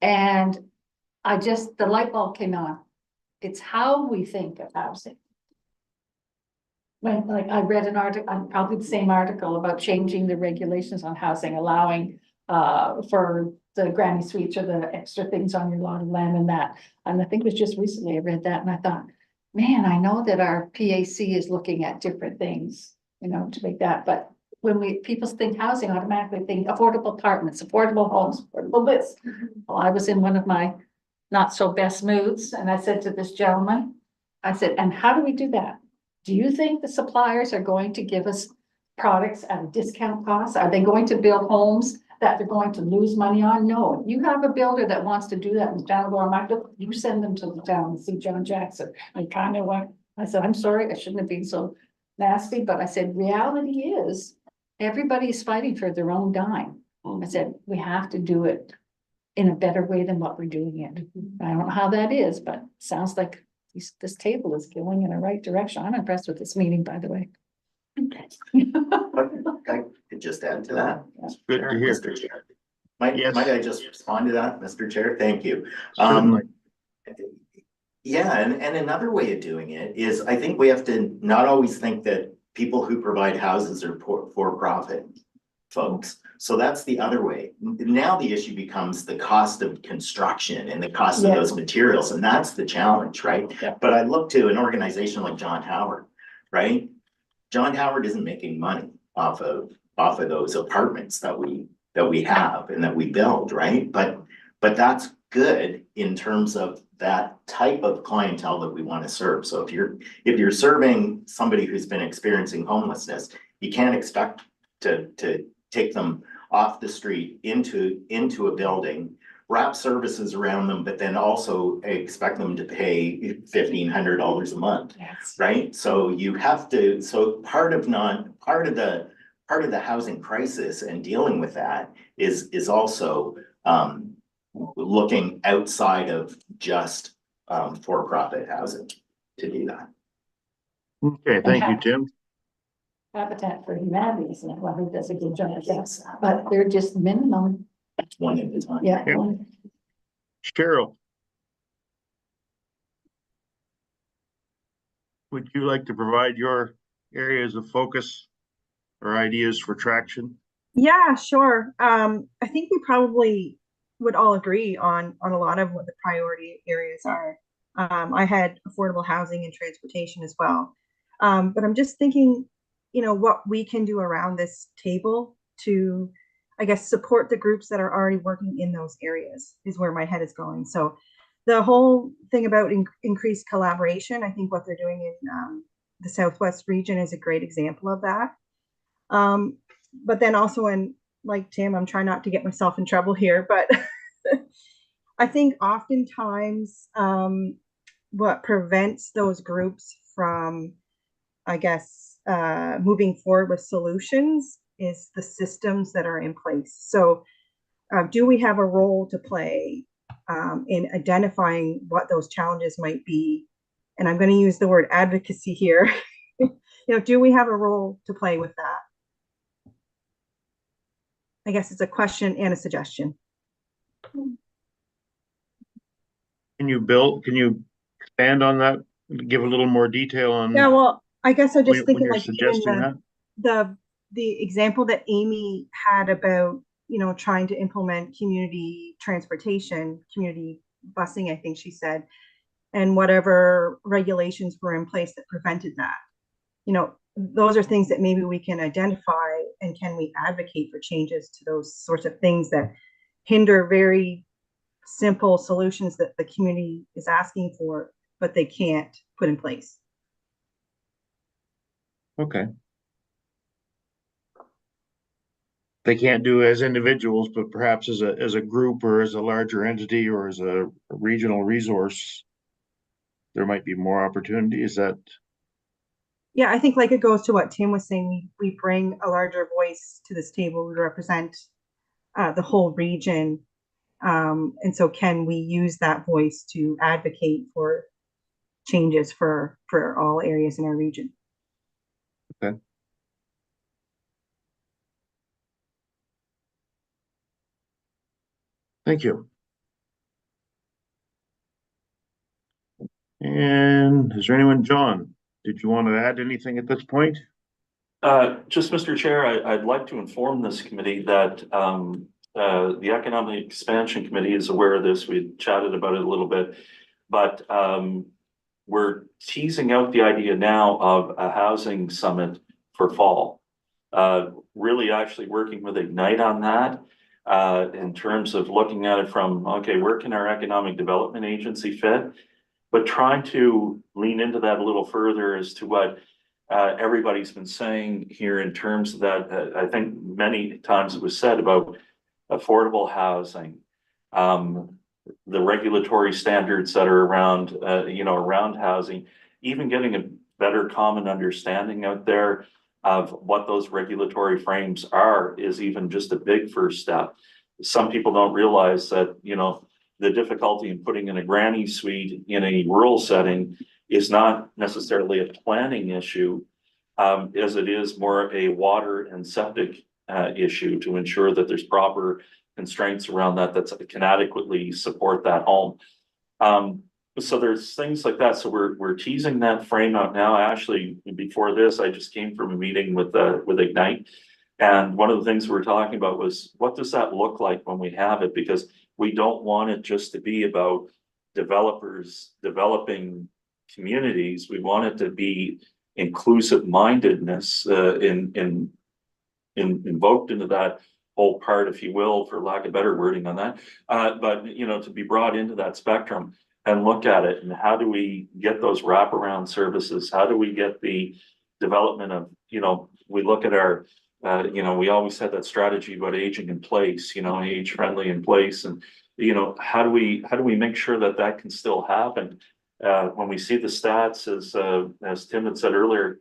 G: And the light bulb came on. It's how we think of housing. When, like, I read an article, probably the same article about changing the regulations on housing, allowing for the granny suites or the extra things on your lot of land and that. And I think it was just recently I read that and I thought, man, I know that our PAC is looking at different things, you know, to make that, but when people think housing, automatically think affordable apartments, affordable homes, affordable this. Well, I was in one of my not so best moods and I said to this gentleman, I said, and how do we do that? Do you think the suppliers are going to give us products at a discount cost? Are they going to build homes that they're going to lose money on? No. If you have a builder that wants to do that in the town of Ormond, you send them to the town and see John Jackson. I kind of went, I said, I'm sorry, I shouldn't have been so nasty, but I said, reality is everybody's fighting for their own dime. I said, we have to do it in a better way than what we're doing it. I don't know how that is, but it sounds like this table is going in the right direction. I'm impressed with this meeting, by the way.
F: I could just add to that.
A: Good to hear.
F: Mr. Chair. Might
A: Yes.
F: I just respond to that, Mr. Chair? Thank you.
A: Certainly.
F: Yeah, and another way of doing it is I think we have to not always think that people who provide houses are for-profit folks. So that's the other way. Now the issue becomes the cost of construction and the cost of those materials, and that's the challenge, right?
A: Yeah.
F: But I look to an organization like John Howard, right? John Howard isn't making money off of those apartments that we have and that we build, right? But that's good in terms of that type of clientele that we want to serve. So if you're serving somebody who's been experiencing homelessness, you can't expect to take them off the street into a building, wrap services around them, but then also expect them to pay $1,500 a month, right? So you have to, part of the housing crisis and dealing with that is also looking outside of just for-profit housing to do that.
A: Okay, thank you, Tim.
G: Habitat for Humanity is one who does a good job at that, but they're just minimum.
F: One at a time.
G: Yeah.
A: Cheryl. Would you like to provide your areas of focus or ideas for traction?
J: Yeah, sure. I think we probably would all agree on a lot of what the priority areas are. I had affordable housing and transportation as well. But I'm just thinking, you know, what we can do around this table to, I guess, support the groups that are already working in those areas is where my head is going. So the whole thing about increased collaboration, I think what they're doing the Southwest region is a great example of that. But then also like Tim, I'm trying not to get myself in trouble here, but I think oftentimes what prevents those groups from, I guess, moving forward with solutions is the systems that are in place. So do we have a role to play in identifying what those challenges might be? And I'm going to use the word advocacy here. Do we have a role to play with that? I guess it's a question and a suggestion.
A: Can you expand on that? Give a little more detail on?
J: Yeah, well, I guess I'm just thinking
A: you're
J: like
A: suggesting
J: the example that Amy had about, trying to implement community transportation, community busing, I think she said, and whatever regulations were in place that prevented that. Those are things that maybe we can identify, and can we advocate for changes to those sorts of things that hinder very simple solutions that the community is asking for, but they can't put in place.
A: Okay. They can't do as individuals, but perhaps as a group or as a larger entity or as a regional resource, there might be more opportunity. Is that?
J: Yeah, I think like it goes to what Tim was saying, we bring a larger voice to this table. We represent the whole region. And so can we use that voice to advocate for changes for all areas in our region?
A: Okay. Thank you. And is there anyone, John, did you want to add anything at this point?
B: Just Mr. Chair, I'd like to inform this committee that the Economic Expansion Committee is aware of this. We chatted about it a little bit, but we're teasing out the idea now of a housing summit for fall. Really actually working with Ignite on that in terms of looking at it from, okay, where can our economic development agency fit? But trying to lean into that a little further as to what everybody's been saying here in terms of that. I think many times it was said about affordable housing, the regulatory standards that are around, around housing, even getting a better common understanding out there of what those regulatory frames are is even just a big first step. Some people don't realize that, the difficulty in putting in a granny suite in a rural setting is not necessarily a planning issue, as it is more a water and septic issue to ensure that there's proper constraints around that can adequately support that home. So there's things like that. So we're teasing that frame out now. Actually, before this, I just came from a meeting with Ignite. And one of the things we were talking about was, what does that look like when we have it? Because we don't want it just to be about developers developing communities. We want it to be inclusive mindedness invoked into that whole part, if you will, for lack of better wording on that. But to be brought into that spectrum and look at it, and how do we get those wraparound services? How do we get the development of, we look at our we always had that strategy about aging in place, age friendly in place. And, how do we make sure that can still happen? When we see the stats, as Tim had said earlier,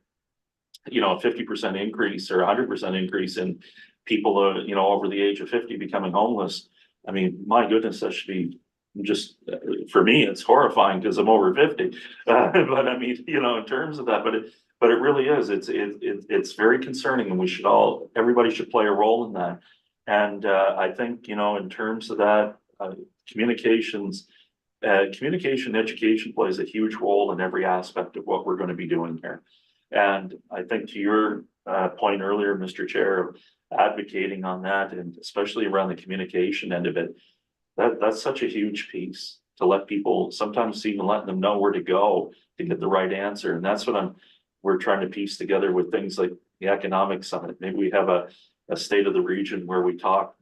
B: a 50% increase or 100% increase in people, over the age of 50 becoming homeless. I mean, my goodness, that should be just, for me, it's horrifying because I'm over 50. But I mean, in terms of that, but it really is. It's very concerning, and everybody should play a role in that. And I think, in terms of that, communication education plays a huge role in every aspect of what we're going to be doing here. And I think to your point earlier, Mr. Chair, of advocating on that, and especially around the communication end of it, that's such a huge piece to let people, sometimes even letting them know where to go to get the right answer. And that's what we're trying to piece together with things like the economic summit. Maybe we have a state of the region where we talk,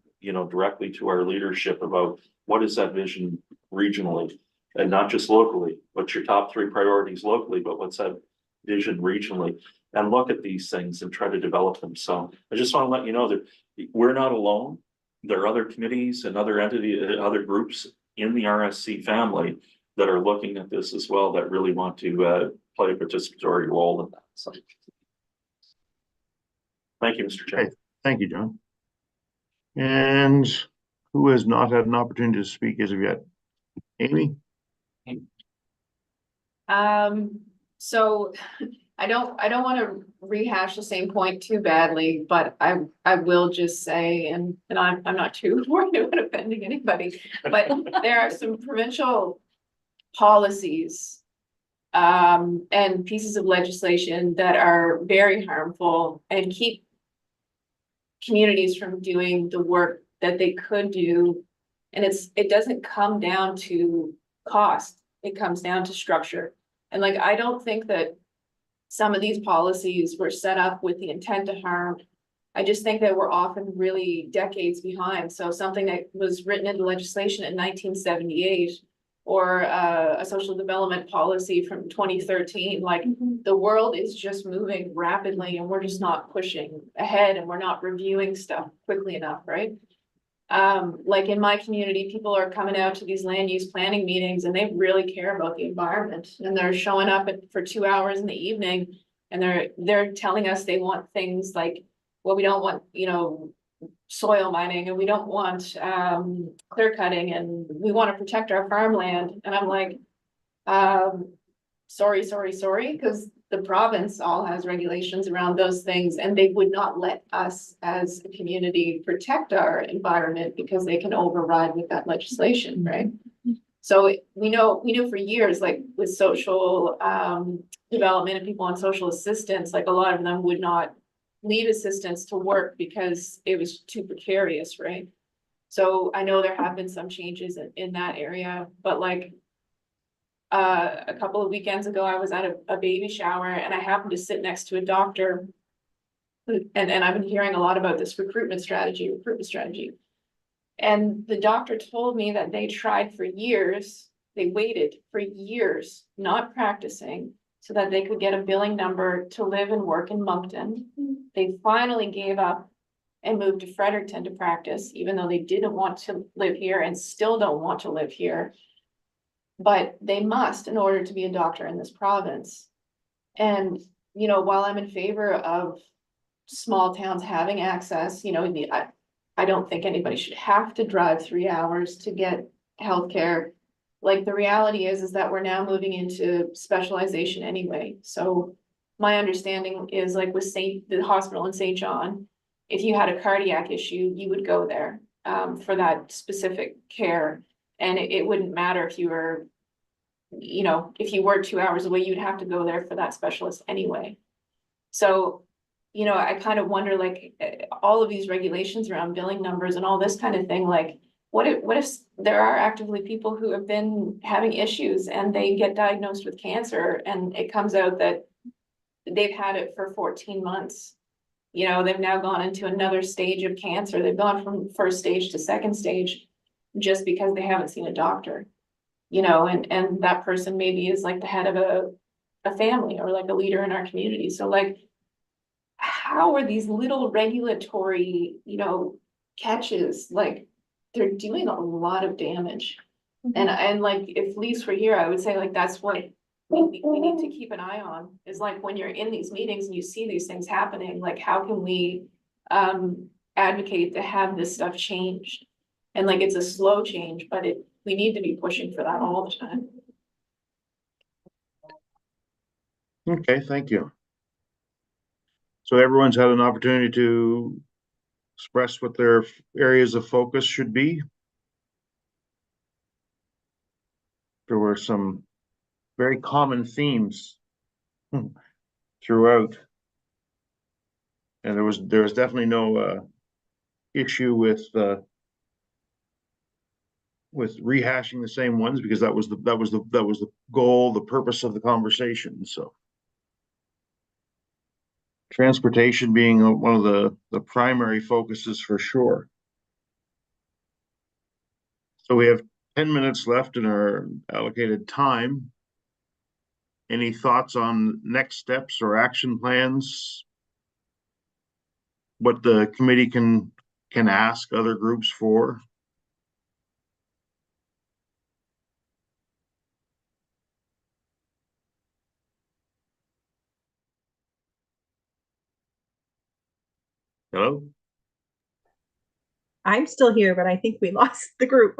B: directly to our leadership about what is that vision regionally and not just locally. What's your top 3 priorities locally, but what's that vision regionally and look at these things and try to develop them. So I just want to let you know that we're not alone. There are other committees and other other groups in the RSC family that are looking at this as well, that really want to play a participatory role in that. So thank you, Mr. Chair.
A: Okay. Thank you, John. And who has not had an opportunity to speak as of yet? Amy?
C: So I don't want to rehash the same point too badly, but I will just say, and I'm not too worried about offending anybody, but there are some provincial policies and pieces of legislation that are very harmful and keep communities from doing the work that they could do. And it doesn't come down to cost, it comes down to structure. And like, I don't think that some of these policies were set up with the intent to harm. I just think that we're often really decades behind. So something that was written into legislation in 1978 or a social development policy from 2013, like the world is just moving rapidly and we're just not pushing ahead and we're not reviewing stuff quickly enough, right? Like in my community, people are coming out to these land use planning meetings and they really care about the environment and they're showing up for 2 hours in the evening and they're telling us they want things like, well, we don't want, soil mining and we don't want clear cutting and we want to protect our farmland. And I'm like, sorry, because the province all has regulations around those things and they would not let us as a community protect our environment because they can override with that legislation, right? So we know for years, like with social development and people on social assistance, like a lot of them would not leave assistance to work because it was too precarious, right? So I know there have been some changes in that area, but like a couple of weekends ago, I was at a baby shower and I happened to sit next to a doctor. And I've been hearing a lot about this recruitment strategy. And the doctor told me that they tried for years, they waited for years, not practicing, so that they could get a billing number to live and work in Moncton. They finally gave up and moved to Fredericton to practice, even though they didn't want to live here and still don't want to live here. But they must in order to be a doctor in this province. And, while I'm in favor of small towns having access, I don't think anybody should have to drive 3 hours to get healthcare. Like the reality is that we're now moving into specialization anyway. So my understanding is like with the hospital in St. John, if you had a cardiac issue, you would go there for that specific care. And it wouldn't matter if you were, if you were 2 hours away, you'd have to go there for that specialist anyway. So, I kind of wonder, like, all of these regulations around billing numbers and all this kind of thing, like, what if there are actively people who have been having issues and they get diagnosed with cancer and it comes out that they've had it for 14 months. They've now gone into another stage of cancer. They've gone from first stage to second stage just because they haven't seen a doctor, and that person maybe is like the head of a family or like a leader in our community. So like, how are these little regulatory, catches, like they're doing a lot of damage. And like, if Lise were here, I would say like, that's what we need to keep an eye on is like, when you're in these meetings and you see these things happening, like, how can we advocate to have this stuff changed? And like, it's a slow change, but we need to be pushing for that all the time.
A: Okay, thank you. So everyone's had an opportunity to express what their areas of focus should be. There were some very common themes throughout. And there was definitely no issue with rehashing the same ones, because that was the goal, the purpose of the conversation. So transportation being one of the primary focuses for sure. So we have 10 minutes left in our allocated time. any thoughts on next steps or action plans? What the committee can ask other groups for? Hello?
J: I'm still here, but I think we lost the group.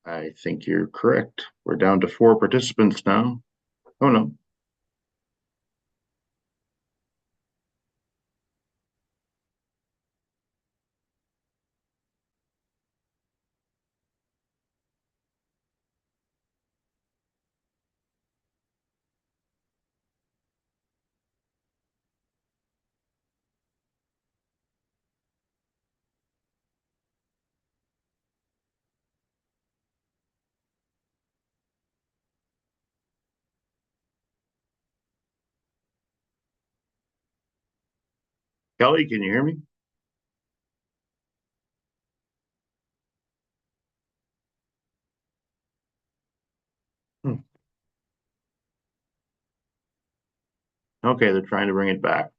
A: I think you're correct. We're down to 4 participants now. Oh, no. Kelly, can you hear me? Okay, they're trying to bring it back.